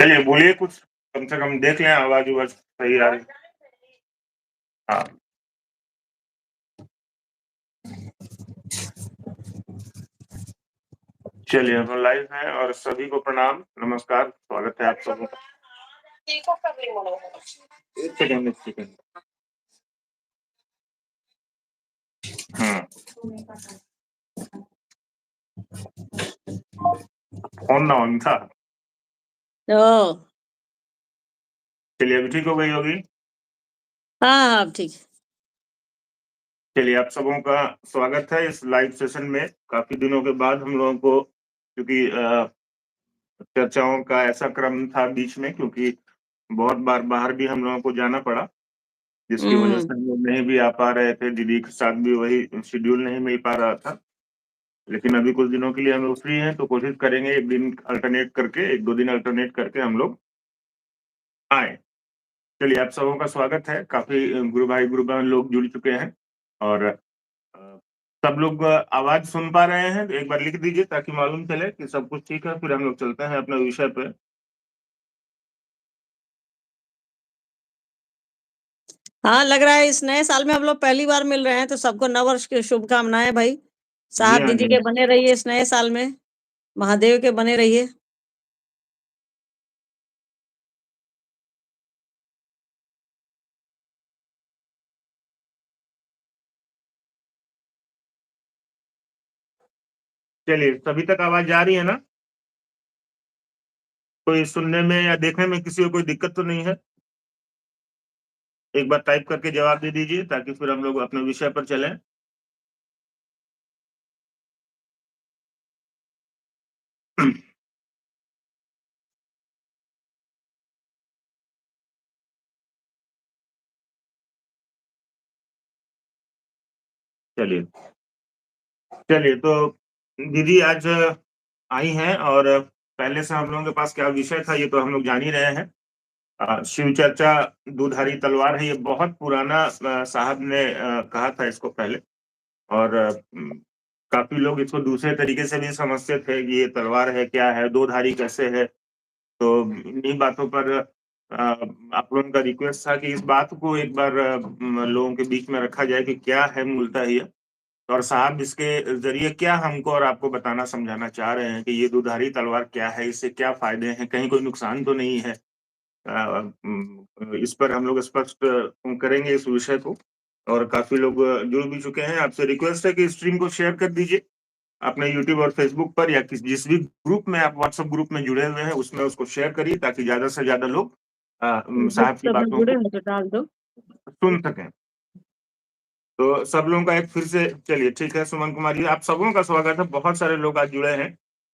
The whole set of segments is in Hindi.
चलिए बोलिए कुछ, कम से कम देख लें आवाज उवाज सही आ रही। हाँ। चलिए हम लाइव हैं और सभी को प्रणाम, नमस्कार, स्वागत है आप सबों का। एक सेकंड, एक सेकंड। फोन ना ऑन था। ओह! चलिए अभी ठीक हो गई होगी। हाँ, अब ठीक। चलिए आप सबों का स्वागत है इस लाइव सेशन में। काफी दिनों के बाद हम लोगों को, क्योंकि चर्चाओं का ऐसा क्रम था बीच में, क्योंकि बहुत बार बाहर भी हम लोगों को जाना पड़ा, जिसकी वजह से हम लोग नहीं भी आ पा रहे थे। दीदी के साथ भी वही शेड्यूल नहीं मिल पा रहा था। लेकिन अभी कुछ दिनों के लिए हम लोग फ्री हैं, तो कोशिश करेंगे एक दिन अल्टरनेट करके, एक दो दिन अल्टरनेट करके हम लोग आए। चलिए आप सबों का स्वागत है। काफी गुरु भाई गुरु बहन लोग जुड़ चुके हैं और सब लोग आवाज सुन पा रहे हैं तो एक बार लिख दीजिए ताकि मालूम चले कि सब कुछ ठीक है। फिर हम लोग चलते हैं अपने विषय पे। हाँ, लग रहा है इस नए साल में हम लोग पहली बार मिल रहे हैं, तो सबको नववर्ष की शुभकामनाएँ भाई। जी साहब हाँ, दीदी जी के हाँ। बने रहिए इस नए साल में, महादेव के बने रहिए। चलिए सभी तक आवाज जा रही है ना? कोई सुनने में या देखने में किसी को कोई दिक्कत तो नहीं है? एक बार टाइप करके जवाब दे दीजिए ताकि फिर हम लोग अपने विषय पर चलें। चलिए चलिए तो दीदी आज आई हैं और पहले से हम लोगों के पास क्या विषय था ये तो हम लोग जान ही रहे हैं। शिव चर्चा दुधारी तलवार है, ये बहुत पुराना साहब ने कहा था इसको पहले। और काफी लोग इसको दूसरे तरीके से भी समझते थे कि ये तलवार है क्या है, दो धारी कैसे है। तो इन्हीं बातों पर आप लोगों का रिक्वेस्ट था कि इस बात को एक बार लोगों के बीच में रखा जाए कि क्या है मूलतः ये, और साहब इसके जरिए क्या हमको और आपको बताना समझाना चाह रहे हैं कि ये दुधारी तलवार क्या है, इससे क्या फायदे हैं, कहीं कोई नुकसान तो नहीं है। इस पर हम लोग स्पष्ट करेंगे इस विषय को। और काफी लोग जुड़ भी चुके हैं। आपसे रिक्वेस्ट है कि स्ट्रीम को शेयर कर दीजिए अपने यूट्यूब और फेसबुक पर, या जिस भी ग्रुप में आप व्हाट्सएप ग्रुप में जुड़े हुए हैं उसमें उसको शेयर करिए ताकि ज्यादा से ज्यादा लोग ग्रुप साहब की सब में बातों जुड़े को हैं तो डाल दो। सुन सकें। तो सब लोगों का एक फिर से, चलिए ठीक है। सुमन कुमार जी आप सबों का स्वागत है। बहुत सारे लोग आज जुड़े हैं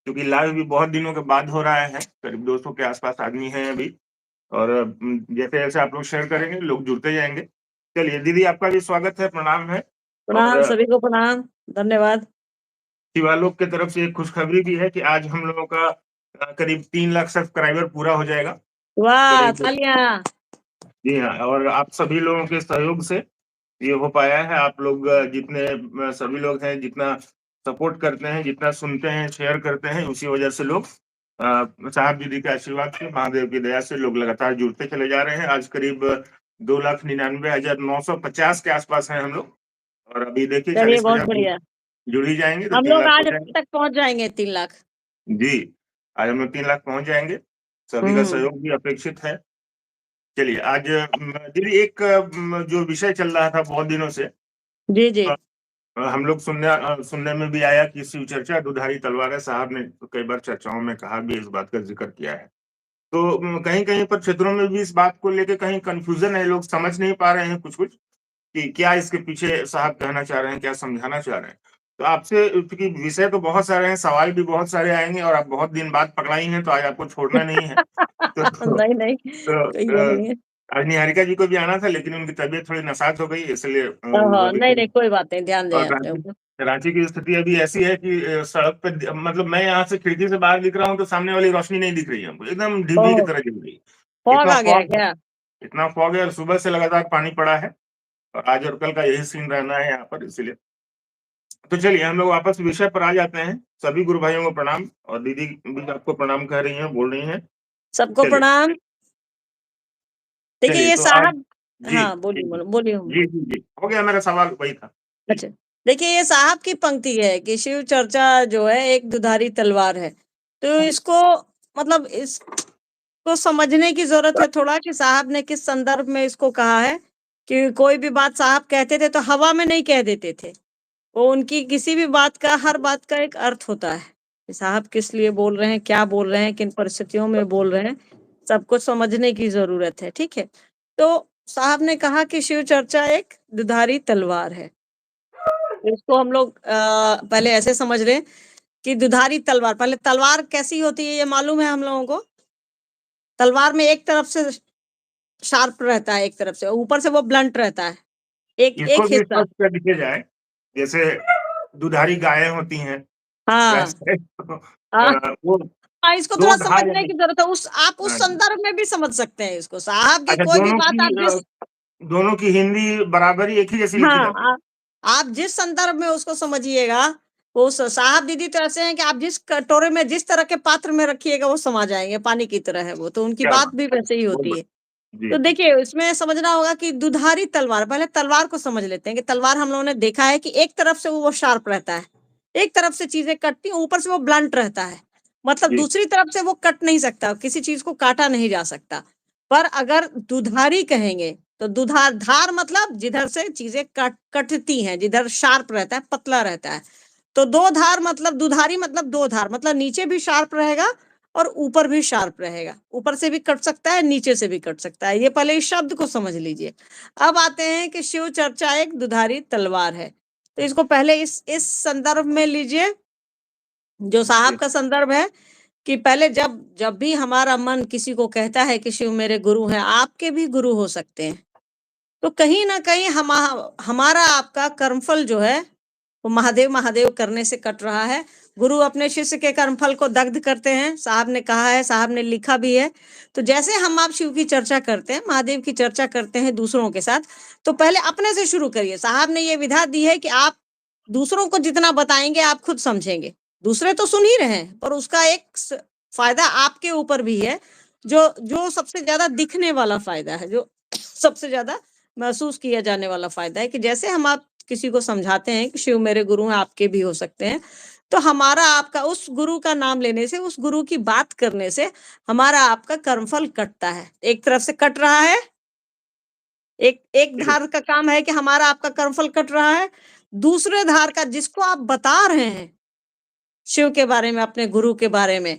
क्योंकि लाइव भी बहुत दिनों के बाद हो रहा है। करीब 200 के आसपास आदमी हैं अभी। और जैसे जैसे आप लोग शेयर करेंगे लोग जुड़ते जाएंगे। चलिए दीदी आपका भी स्वागत है, प्रणाम है। प्रणाम, और सभी को प्रणाम, धन्यवाद। शिवालोक की तरफ से एक खुशखबरी भी है कि आज हम लोगों का करीब 3 लाख सब्सक्राइबर पूरा हो जाएगा। वाह! करीब, तालियाँ। जी हाँ, और आप सभी लोगों के सहयोग से ये हो पाया है। आप लोग जितने सभी लोग हैं, जितना सपोर्ट करते हैं, जितना सुनते हैं, शेयर करते हैं, उसी वजह से लोग साहब दीदी के आशीर्वाद से, महादेव की दया से लोग लगातार जुड़ते चले जा रहे हैं। आज करीब 2,99,950 के आसपास हैं हम लोग। और अभी देखिए चलिए, बहुत 40,000 बढ़िया। जुड़ ही जाएंगे तो हम तीन लोग लाख हो आज जाएंगे। तक पहुँच जाएँगे 3 लाख। जी, आज हम लोग 3 लाख पहुंच जाएंगे। सभी का हुँ। सहयोग भी अपेक्षित है। चलिए आज दीदी एक जो विषय चल रहा था बहुत दिनों से, जी, जी। हम लोग सुनने में भी आया कि शिव चर्चा दुधारी तलवार है। साहब ने तो कई बार चर्चाओं में कहा भी, इस बात का जिक्र किया है। तो कहीं कहीं पर क्षेत्रों में भी इस बात को लेके कहीं कंफ्यूजन है, लोग समझ नहीं पा रहे हैं कुछ कुछ कि क्या इसके पीछे साहब कहना चाह रहे हैं, क्या समझाना चाह रहे हैं। तो आपसे, क्योंकि विषय तो बहुत सारे हैं, सवाल भी बहुत सारे आएंगे और आप बहुत दिन बाद पकड़ाई हैं तो आज आपको छोड़ना नहीं है। तो, नहीं, नहीं, कोई ये तो नहीं है। आज निहारिका जी को भी आना था लेकिन उनकी तबीयत थोड़ी नासाज हो गई, इसलिए वो हाँ, भी नहीं, थोड़ी। नहीं, कोई बात नहीं, ध्यान दें और अपने रांची ऊपर। रांची की स्थिति अभी ऐसी है कि सड़क पे मतलब मैं यहाँ से खिड़की से बाहर दिख रहा हूँ तो सामने वाली रोशनी नहीं दिख रही है हमको, एकदम डिब्बी की ओह! तरह जल रही है। फॉग इतना आ गया है फॉग, क्या? इतना फॉग है और सुबह से लगातार पानी पड़ा है। और आज और कल का यही सीन रहना है यहाँ पर, इसलिए। तो चलिए हम लोग वापस विषय पर आ जाते हैं। सभी गुरु भाइयों को प्रणाम, और दीदी भी आपको प्रणाम कह रही हैं, बोल रही हैं। सबको चलिए प्रणाम। देखिए चलिए ये तो आज साहब, जी हाँ बोलिए जी बोलिए। जी जी जी हो गया, मेरा सवाल वही था। जी अच्छा, देखिए ये साहब की पंक्ति है कि शिव चर्चा जो है एक दुधारी तलवार है। तो इसको मतलब इसको समझने की जरूरत है थोड़ा कि साहब ने किस संदर्भ में इसको कहा है। कि कोई भी बात साहब कहते थे तो हवा में नहीं कह देते थे। वो उनकी किसी भी बात का, हर बात का एक अर्थ होता है कि साहब किस लिए बोल रहे हैं, क्या बोल रहे हैं, किन परिस्थितियों में बोल रहे हैं, सबको समझने की जरूरत है। ठीक है, तो साहब ने कहा कि शिव चर्चा एक दुधारी तलवार है। इसको हम लोग पहले ऐसे समझ लें कि दुधारी तलवार, पहले तलवार कैसी होती है ये मालूम है हम लोगों को। तलवार में एक तरफ से शार्प रहता है, एक तरफ से ऊपर से वो ब्लंट रहता है, एक एक इसको भी हिस्सा। स्पष्ट कर दिया जाए, जैसे दुधारी गायें होती हैं हाँ वैसे हाँ वो हाँ, इसको दो थोड़ा धार समझने यानी की जरूरत है। आप उस हाँ जी। संदर्भ में भी समझ सकते हैं इसको। साहब की अच्छा, कोई भी बात आप जिस, दोनों की हिंदी बराबर ही एक ही जैसी लिखी हाँ जाती है। आप जिस संदर्भ में उसको समझिएगा, वो साहब दीदी तो ऐसे हैं कि आप जिस कटोरे में, जिस तरह के पात्र में रखिएगा वो समा जाएंगे, पानी की तरह है वो, तो उनकी क्या बात बात, भी वैसे ही बहुत होती है। बढ़िया। जी तो जी देखिए इसमें समझना होगा कि दुधारी तलवार, पहले तलवार को समझ लेते हैं कि तलवार हम लोगों ने देखा है कि एक तरफ से वो शार्प रहता है, एक तरफ से चीजें कटती हैं, ऊपर से वो ब्लंट रहता है। मतलब जी दूसरी तरफ से वो कट नहीं सकता, किसी चीज को काटा नहीं जा सकता। पर अगर दुधारी कहेंगे तो दुधार, धार मतलब जिधर से चीजें कटती हैं, जिधर शार्प रहता है, पतला रहता है। तो दो धार मतलब दुधारी मतलब दो धार, मतलब नीचे भी शार्प रहेगा और ऊपर भी शार्प रहेगा। ऊपर से भी कट सकता है, नीचे से भी कट सकता है। ये पहले इस शब्द को समझ लीजिए। अब आते हैं कि शिव चर्चा एक दुधारी तलवार है। तो इसको पहले इस संदर्भ में लीजिए, जो साहब जी का संदर्भ है। कि पहले जब जब भी हमारा मन किसी को कहता है कि शिव मेरे गुरु हैं, आपके भी गुरु हो सकते हैं, तो कहीं ना कहीं हमारा आपका कर्मफल जो है वो महादेव महादेव करने से कट रहा है। गुरु अपने शिष्य के कर्मफल को दग्ध करते हैं, साहब ने कहा है, साहब ने लिखा भी है। तो जैसे हम आप शिव की चर्चा करते हैं, महादेव की चर्चा करते हैं दूसरों के साथ, तो पहले अपने से शुरू करिए। साहब ने ये विधा दी है कि आप दूसरों को जितना बताएंगे आप खुद समझेंगे। दूसरे तो सुन ही रहे हैं, पर उसका एक फायदा आपके ऊपर भी है, जो जो सबसे ज्यादा दिखने वाला फायदा है, जो सबसे ज्यादा महसूस किया जाने वाला फायदा है। कि जैसे हम आप किसी को समझाते हैं कि शिव मेरे गुरु हैं, आपके भी हो सकते हैं, तो हमारा आपका उस गुरु का नाम लेने से, उस गुरु की बात करने से हमारा आपका कर्मफल कटता है। एक तरफ से कट रहा है, एक एक जी धार का काम है कि हमारा आपका कर्मफल कट रहा है। दूसरे धार का, जिसको आप बता रहे हैं शिव के बारे में, अपने गुरु के बारे में,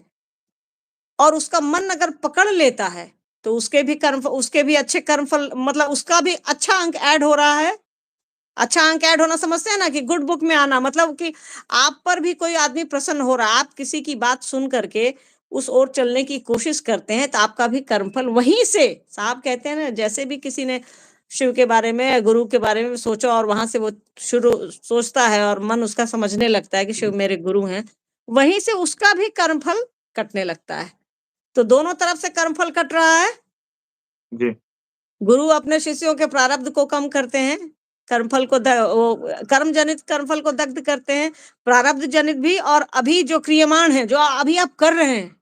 और उसका मन अगर पकड़ लेता है, तो उसके भी कर्म, उसके भी अच्छे कर्मफल, मतलब उसका भी अच्छा अंक ऐड हो रहा है। अच्छा अंक ऐड होना समझते हैं ना, कि गुड बुक में आना, मतलब कि आप पर भी कोई आदमी प्रसन्न हो रहा है। आप किसी की बात सुन करके उस ओर चलने की कोशिश करते हैं, तो आपका भी कर्मफल वहीं से, साहब कहते हैं ना, जैसे भी किसी ने शिव के बारे में, गुरु के बारे में सोचा और वहां से वो शुरू सोचता है और मन उसका समझने लगता है कि शिव मेरे गुरु हैं, वहीं से उसका भी कर्मफल कटने लगता है। तो दोनों तरफ से कर्मफल कट रहा है। जी गुरु अपने शिष्यों के प्रारब्ध को कम करते हैं, कर्मफल को वो कर्म जनित कर्मफल को दग्ध करते हैं, प्रारब्ध जनित भी। और अभी जो क्रियमाण है, जो अभी आप कर रहे हैं,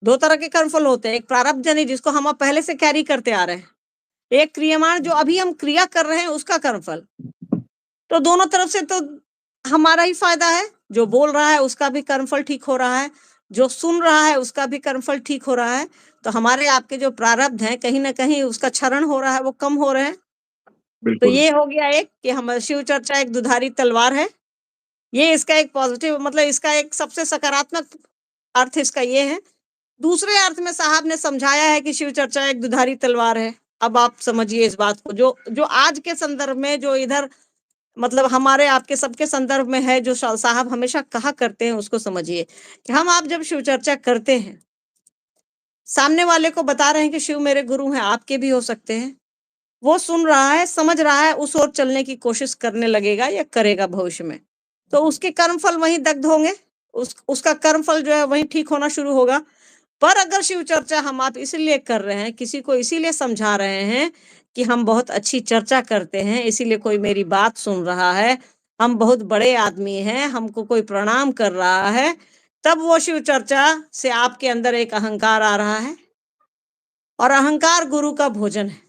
दो तरह के कर्मफल होते हैं। एक प्रारब्ध जनित, जिसको हम पहले से कैरी करते आ रहे हैं। एक क्रियमाण, जो अभी हम क्रिया कर रहे हैं, उसका कर्मफल। तो दोनों तरफ से तो हमारा ही फायदा है। जो बोल रहा है उसका भी कर्मफल ठीक हो रहा है, जो सुन रहा है उसका भी कर्मफल ठीक हो रहा है। तो हमारे आपके जो प्रारब्ध हैं, कहीं ना कहीं उसका क्षरण हो रहा है, वो कम हो रहे हैं। तो बिल्कुल। ये हो गया एक कि हम शिव चर्चा एक दुधारी तलवार है। ये इसका एक पॉजिटिव, मतलब इसका एक सबसे सकारात्मक अर्थ इसका ये है। दूसरे अर्थ में साहब ने समझाया है कि शिव चर्चा एक दुधारी तलवार है। अब आप समझिए इस बात को, जो जो आज के संदर्भ में, जो इधर मतलब हमारे आपके सबके संदर्भ में है, जो साहब हमेशा कहा करते हैं, उसको समझिए कि हम आप जब शिव चर्चा करते हैं, सामने वाले को बता रहे हैं कि शिव मेरे गुरु हैं, आपके भी हो सकते हैं। वो सुन रहा है, समझ रहा है, उस ओर चलने की कोशिश करने लगेगा या करेगा भविष्य में, तो उसके कर्मफल वहीं दग्ध होंगे। उसका कर्मफल जो है वहीं ठीक होना शुरू होगा। पर अगर शिव चर्चा हम आप इसलिए कर रहे हैं, किसी को इसीलिए समझा रहे हैं कि हम बहुत अच्छी चर्चा करते हैं, इसीलिए कोई मेरी बात सुन रहा है, हम बहुत बड़े आदमी हैं, हमको कोई प्रणाम कर रहा है, तब वो शिव चर्चा से आपके अंदर एक अहंकार आ रहा है और अहंकार गुरु का भोजन है।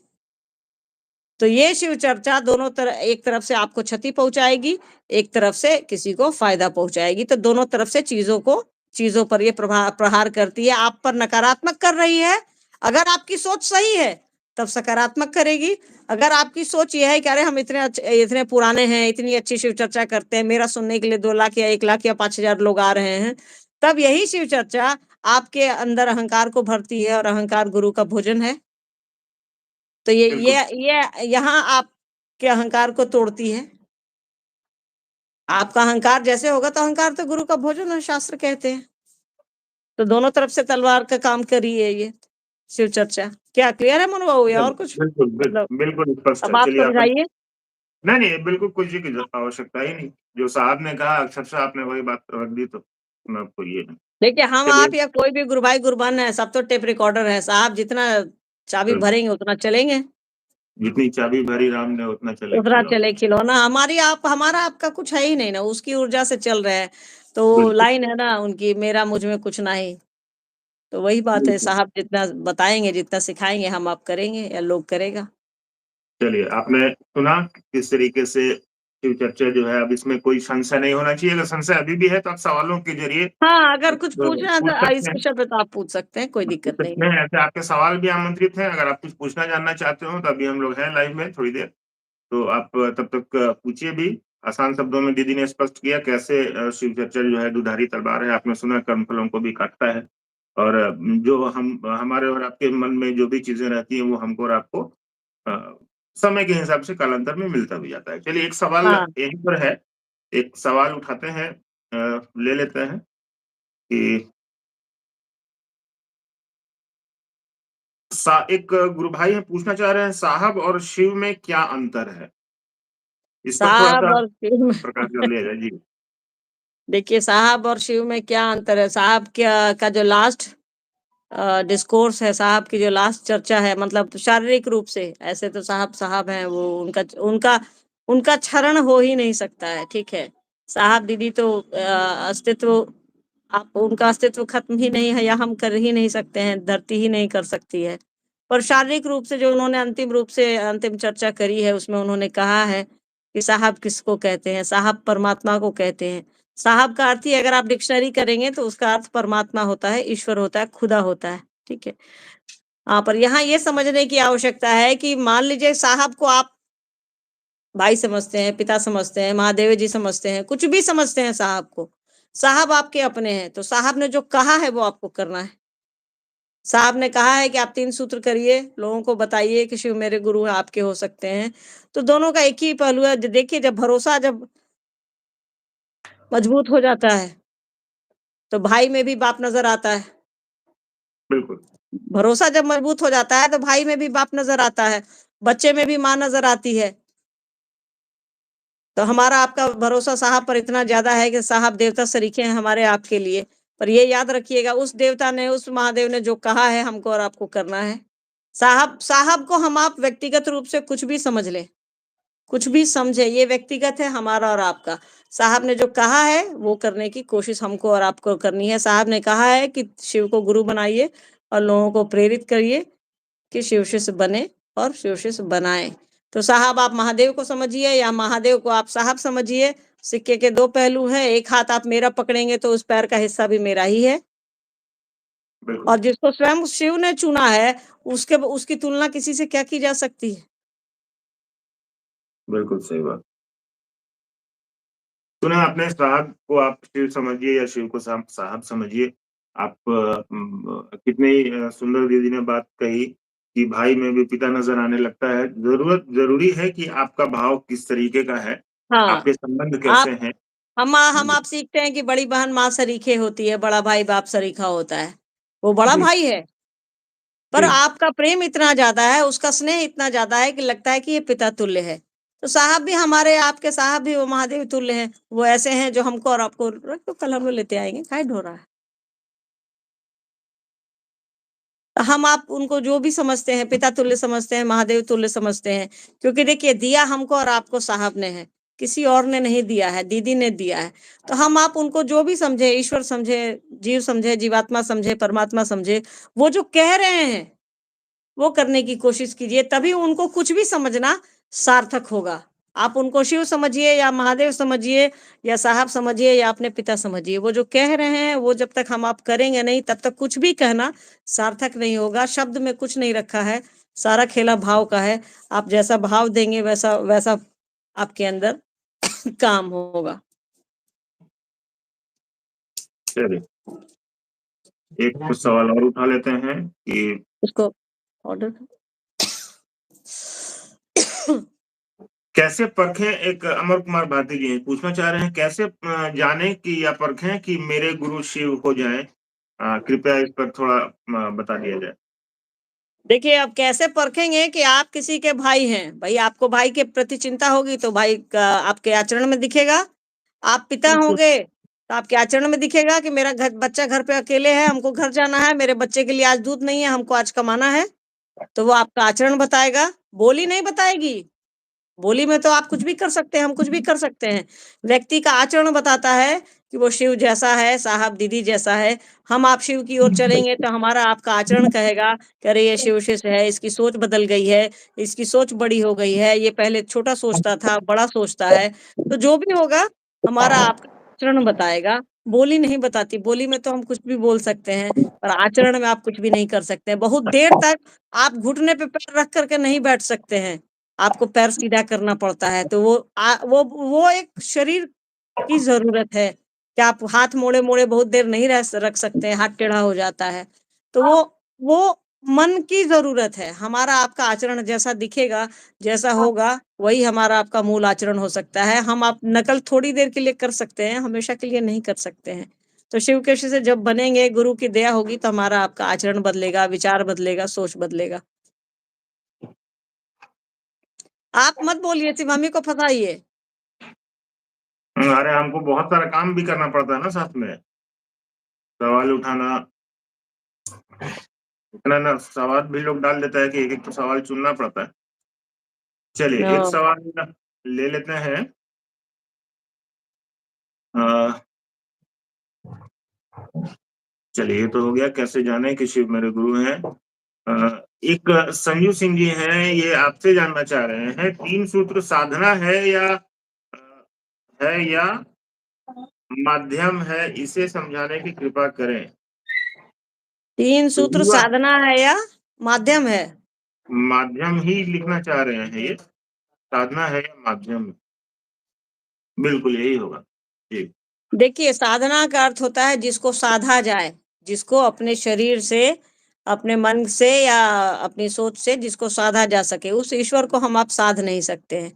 तो ये शिव चर्चा दोनों एक तरफ से आपको क्षति पहुंचाएगी, एक तरफ से किसी को फायदा पहुंचाएगी। तो दोनों तरफ से चीजों पर ये प्रहार करती है। आप पर नकारात्मक कर रही है। अगर आपकी सोच सही है तब सकारात्मक करेगी। अगर आपकी सोच ये है कि अरे हम इतने पुराने हैं, इतनी अच्छी शिव चर्चा करते हैं, मेरा सुनने के लिए 2 लाख या 1 लाख या 5,000 लोग आ रहे हैं, तब यही शिव चर्चा आपके अंदर अहंकार को भरती है और अहंकार गुरु का भोजन है। तो बिल्कुल ये यहाँ आपके अहंकार को तोड़ती है। आपका अहंकार जैसे होगा तो अहंकार तो गुरु का भोजन है, शास्त्र कहते हैं। तो दोनों तरफ से तलवार का काम कर रही है ये शिव चर्चा। क्या क्लियर है मनु बाबू या और कुछ बिल्कुल मतलब बिल्कुल स्पष्ट अब है। आप चलिए आप समझाइए? नहीं नहीं, बिल्कुल कुछ की आवश्यकता ही नहीं। जो साहब ने कहा अक्षरशः आपने वही बात रख दी, तो मैं आपको ये है। देखिए हम चलिए आप या कोई भी गुरु भाई गुरबान है, सब तो टेप रिकॉर्डर है साहब। जितना चाबी बिल्कुल, भरेंगे उतना चलेंगे, जितनी चाबी भरी राम ने उतना चले उतना खिलौना। चले खिलौना। हमारा आपका कुछ है ही नहीं ना, उसकी ऊर्जा से चल रहे हैं। तो बिल्कुल लाइन है ना उनकी, मेरा मुझ में कुछ नहीं। तो वही बात है, बिल्कुल। साहब जितना बताएँगे, जितना सिखाएँगे हम आप करेंगे या लोग करेगा। चलिए, आपने सुना किस तरीके से शिव चर्चा जो है, अब इसमें कोई संशय नहीं होना चाहिए। अगर संशय अभी भी है तो आप सवालों के ज़रिए हाँ, अगर कुछ पूछना है पूछ तो सकते इस हैं। विषय पे तो आप पूछ सकते हैं, कोई पूछ दिक्कत नहीं सकते है। हैं, ऐसे आपके सवाल भी आमंत्रित हैं। अगर आप कुछ पूछना जानना चाहते हो तो अभी हम लोग हैं लाइव में थोड़ी देर, तो आप तब तक पूछिए भी। आसान शब्दों में दीदी ने स्पष्ट किया कैसे शिव चर्चा जो है दुधारी तलवार है। आपने सुना कर्मफलों को भी काटता है, और जो हम हमारे और आपके मन में जो भी चीज़ें रहती हैं वो हमको और आपको अ, समय के हिसाब से कालांतर में मिलता भी जाता है। चलिए एक सवाल हाँ, यहीं पर है, एक सवाल उठाते हैं, ले लेते हैं कि एक गुरु भाई हैं पूछना चाह रहे हैं, साहब और शिव में क्या अंतर है? इस पर साहब थोड़ा-सा और शिव में प्रकाश डाल दिया जाए। जी, देखिए साहब और शिव में क्या अंतर है? साहब क्या का जो लास्ट डिस्कोर्स है, साहब की जो लास्ट चर्चा है, मतलब शारीरिक रूप से ऐसे तो साहब साहब हैं, वो उनका उनका क्षरण हो ही नहीं सकता है, ठीक है? साहब दीदी तो अस्तित्व, आप उनका अस्तित्व खत्म ही नहीं है या हम कर ही नहीं सकते हैं, धरती ही नहीं कर सकती है। पर शारीरिक रूप से जो उन्होंने अंतिम रूप से अंतिम चर्चा करी है, उसमें उन्होंने कहा है कि साहब किसको कहते हैं? साहब परमात्मा को कहते हैं। साहब का अर्थ ही अगर आप डिक्शनरी करेंगे तो उसका अर्थ परमात्मा होता है, ईश्वर होता है, खुदा होता है, ठीक है? हाँ, पर यहाँ ये समझने की आवश्यकता है कि मान लीजिए साहब को आप भाई समझते हैं, पिता समझते हैं, महादेव जी समझते हैं, कुछ भी समझते हैं साहब को। साहब आपके अपने हैं, तो साहब ने जो कहा है वो आपको करना है। साहब ने कहा है कि आप 3 सूत्र करिए, लोगों को बताइए कि शिव मेरे गुरु हैं, आपके हो सकते हैं। तो दोनों का एक ही पहलू है। देखिए जब भरोसा जब मजबूत हो जाता है, तो भाई में भी बाप नज़र आता है। बिल्कुल, भरोसा जब मजबूत हो जाता है, तो भाई में भी बाप नज़र आता है, बच्चे में भी माँ नज़र आती है। तो हमारा आपका भरोसा साहब पर इतना ज़्यादा है कि साहब देवता सरीखे हैं हमारे आपके लिए। पर ये याद रखिएगा, उस देवता ने, उस महादेव ने जो कहा है हमको और आपको करना है। साहब साहब को हम आप व्यक्तिगत रूप से कुछ भी समझ लें, कुछ भी समझे, ये व्यक्तिगत है हमारा और आपका। साहब ने जो कहा है वो करने की कोशिश हमको और आपको करनी है। साहब ने कहा है कि शिव को गुरु बनाइए और लोगों को प्रेरित करिए कि शिव शिष्य बने और शिव शिष्य बनाएँ। तो साहब आप महादेव को समझिए या महादेव को आप साहब समझिए, सिक्के के 2 पहलू हैं। एक हाथ आप मेरा पकड़ेंगे तो उस पैर का हिस्सा भी मेरा ही है, बिल्कुल, और जिसको स्वयं शिव ने चुना है, उसकी तुलना किसी से क्या की जा सकती है? बिल्कुल सही बात। सुना आपने, साहब को आप शिव समझिए या शिव को साहब समझिए। आप कितनी सुंदर दीदी ने बात कही कि भाई में भी पिता नज़र आने लगता है। ज़रूरी है कि आपका भाव किस तरीके का है, हाँ, आपके संबंध कैसे आप हैं। हम आप सीखते हैं कि बड़ी बहन माँ सरीखे होती है, बड़ा भाई बाप सरीखा होता है। वो बड़ा बिल्कुल, भाई है, पर जी, आपका प्रेम इतना ज़्यादा है, उसका स्नेह इतना ज़्यादा है कि लगता है कि ये पिता तुल्य है। तो साहब भी हमारे, आपके साहब भी वो महादेव तुल्य हैं। वो ऐसे हैं जो हमको और आपको, रख दो कल हम लोग लेते आएँगे, काहे ढो रहा है? तो हम आप उनको जो भी समझते हैं, पिता तुल्य समझते हैं, महादेव तुल्य समझते हैं। क्योंकि देखिए दिया हमको और आपको साहब ने है। किसी और ने नहीं दिया है, दीदी ने दिया है। तो हम आप उनको जो भी समझे, ईश्वर समझे, जीव समझे, जीवात्मा समझे, परमात्मा समझे, वो जो कह रहे हैं, वो करने की कोशिश कीजिए, तभी उनको कुछ भी समझना सार्थक होगा। आप उनको शिव समझिए या महादेव समझिए या साहब समझिए या अपने पिता समझिए, वो जो कह रहे हैं, वो जब तक हम आप करेंगे नहीं, तब तक कुछ भी कहना सार्थक नहीं होगा। शब्द में कुछ नहीं रखा है, सारा खेला भाव का है। आप जैसा भाव देंगे, वैसा वैसा आपके अंदर काम होगा। चलिए, एक कुछ सवाल और उठा लेते हैं कि उसको ऑर्डर कैसे परखें, एक अमर कुमार भारती जी हैं, पूछना चाह रहे हैं, कैसे जाने कि या परखें कि मेरे गुरु शिव हो जाएं? कृपया इस पर थोड़ा बता दिया जाए। देखिए, अब कैसे परखेंगे कि आप किसी के भाई हैं। भाई, आपको भाई के प्रति चिंता होगी तो भाई का आपके आचरण में दिखेगा। आप पिता बिल्कुल। होंगे तो आपके आचरण में दिखेगा कि मेरा बच्चा घर पे अकेले है, हमको घर जाना है, मेरे बच्चे के लिए आज दूध नहीं है, हमको आज कमाना है। तो वो आपका आचरण बताएगा, बोली नहीं बताएगी। बोली में तो आप कुछ भी कर सकते हैं, हम कुछ भी कर सकते हैं। व्यक्ति का आचरण बताता है कि वो शिव जैसा है, साहब दीदी जैसा है। हम आप शिव की ओर चलेंगे तो हमारा आपका आचरण कहेगा कि अरे ये शिव शिष्य है, इसकी सोच बदल गई है, इसकी सोच बड़ी हो गई है, ये पहले छोटा सोचता था, बड़ा सोचता है। तो जो भी होगा, हमारा आपका आचरण बताएगा, बोली नहीं बताती। बोली में तो हम कुछ भी बोल सकते हैं, पर आचरण में आप कुछ भी नहीं कर सकते हैं। बहुत देर तक आप घुटने पे पैर रख करके नहीं बैठ सकते हैं। आपको पैर सीधा करना पड़ता है। तो वो एक शरीर की ज़रूरत है कि आप हाथ मोड़े-मोड़े बहुत देर नहीं रख सकते हैं, हाथ टेढ़ा हो जाता है। तो वो मन की ज़रूरत है। हमारा आपका आचरण जैसा दिखेगा, जैसा होगा, वही हमारा आपका मूल आचरण हो सकता है। हम आप नकल थोड़ी देर के लिए कर सकते हैं, हमेशा के लिए नहीं कर सकते हैं। तो शिव के शिष्य जब बनेंगे, गुरु की दया होगी तो हमारा आपका आचरण बदलेगा, विचार बदलेगा, सोच बदलेगा। आप मत बोलिए, सिर्फ हम ही को फँसाइए। अरे हमको बहुत सारा काम भी करना पड़ता है ना साथ में, सवाल उठाना, इतना ना सवाल भी लोग डाल देता है कि एक-एक तो सवाल चुनना पड़ता है। चलिए, एक हाँ। सवाल ले लेते हैं। अ, चलिए, ये तो हो गया कैसे जाने कि शिव मेरे गुरु हैं। एक संजू सिंह जी हैं, ये आपसे जानना चाह रहे हैं, 3 सूत्र साधना है या माध्यम है, इसे समझाने की कृपा करें। 3 तो सूत्र युवा साधना है या माध्यम है? माध्यम ही लिखना चाह रहे हैं ये, साधना है या माध्यम? बिल्कुल यही होगा। जी। देखिए, साधना का अर्थ होता है जिसको साधा जाए, जिसको अपने शरीर से, अपने मन से या अपनी सोच से जिसको साधा जा सके, उस ईश्वर को हम आप साध नहीं सकते हैं।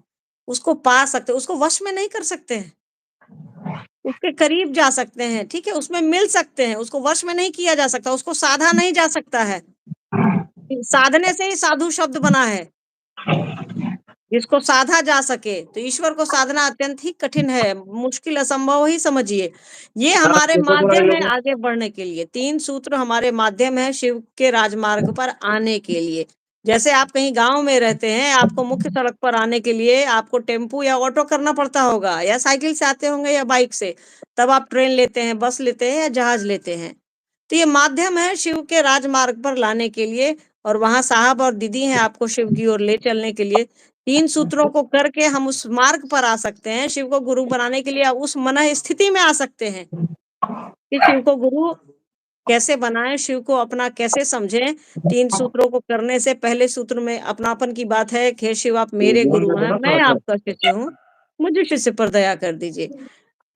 उसको पा सकते, उसको वश में नहीं कर सकते हैं। उसके करीब जा सकते हैं, ठीक है? उसमें मिल सकते हैं, उसको वश में नहीं किया जा सकता, उसको साधा नहीं जा सकता है। साधने से ही साधु शब्द बना है। जिसको साधा जा सके, तो ईश्वर को साधना अत्यंत ही कठिन है, मुश्किल असंभव ही समझिए। ये हमारे देखो थोड़ा ये माध्यम है लोग आगे बढ़ने के लिए, 3 सूत्र हमारे माध्यम है शिव के राजमार्ग पर आने के लिए। जैसे आप कहीं गाँव में रहते हैं, आपको मुख्य सड़क पर आने के लिए आपको टेम्पू या ऑटो करना पड़ता होगा या साइकिल से आते होंगे या बाइक से, तब आप ट्रेन लेते हैं, बस लेते हैं या जहाज लेते हैं। तो ये माध्यम है शिव के राजमार्ग पर लाने के लिए और वहाँ साहब और दीदी हैं आपको शिव की ओर ले चलने के लिए। 3 सूत्रों को करके हम उस मार्ग पर आ सकते हैं, शिव को गुरु बनाने के लिए आप उस मनः स्थिति में आ सकते हैं, कि शिव को गुरु कैसे बनाएँ, शिव को अपना कैसे समझें। 3 सूत्रों को करने से पहले सूत्र में अपनापन की बात है कि हे शिव आप मेरे बोल गुरु देते हैं, ना मैं थोड़ा-सा। आपका शिष्य हूँ, मुझ शिष्य पर दया कर दीजिए।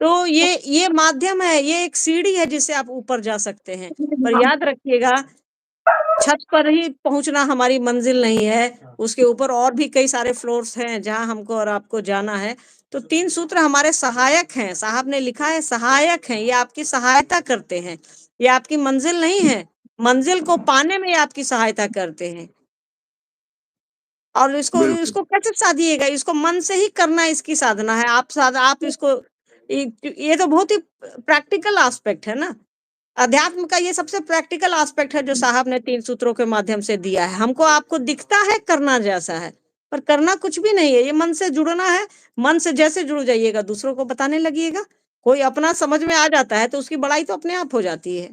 तो ये माध्यम है, ये एक सीढ़ी है जिससे आप ऊपर जा सकते हैं। पर याद रखिएगा, छत पर ही पहुँचना हमारी मंज़िल नहीं है, उसके ऊपर और भी कई सारे फ्लोर्स हैं जहाँ हमको और आपको जाना है। तो 3 सूत्र हमारे सहायक हैं, साहब ने लिखा है सहायक हैं, ये आपकी सहायता करते हैं। ये आपकी मंज़िल नहीं है, मंज़िल को पाने में ये आपकी सहायता करते हैं। और इसको बिल्कुल। इसको कैसे साधिएगा? इसको मन से ही करना इसकी साधना है। आप इसको ये तो बहुत ही प्रैक्टिकल एस्पेक्ट है ना। अध्यात्म का ये सबसे प्रैक्टिकल एस्पेक्ट है जो साहब ने 3 सूत्रों के माध्यम से दिया है। हमको आपको दिखता है करना जैसा है, पर करना कुछ भी नहीं है, ये मन से जुड़ना है, मन से जैसे जुड़ जाइएगा दूसरों को बताने लगिएगा, कोई अपना समझ में आ जाता है तो उसकी बड़ाई तो अपने आप हो जाती है।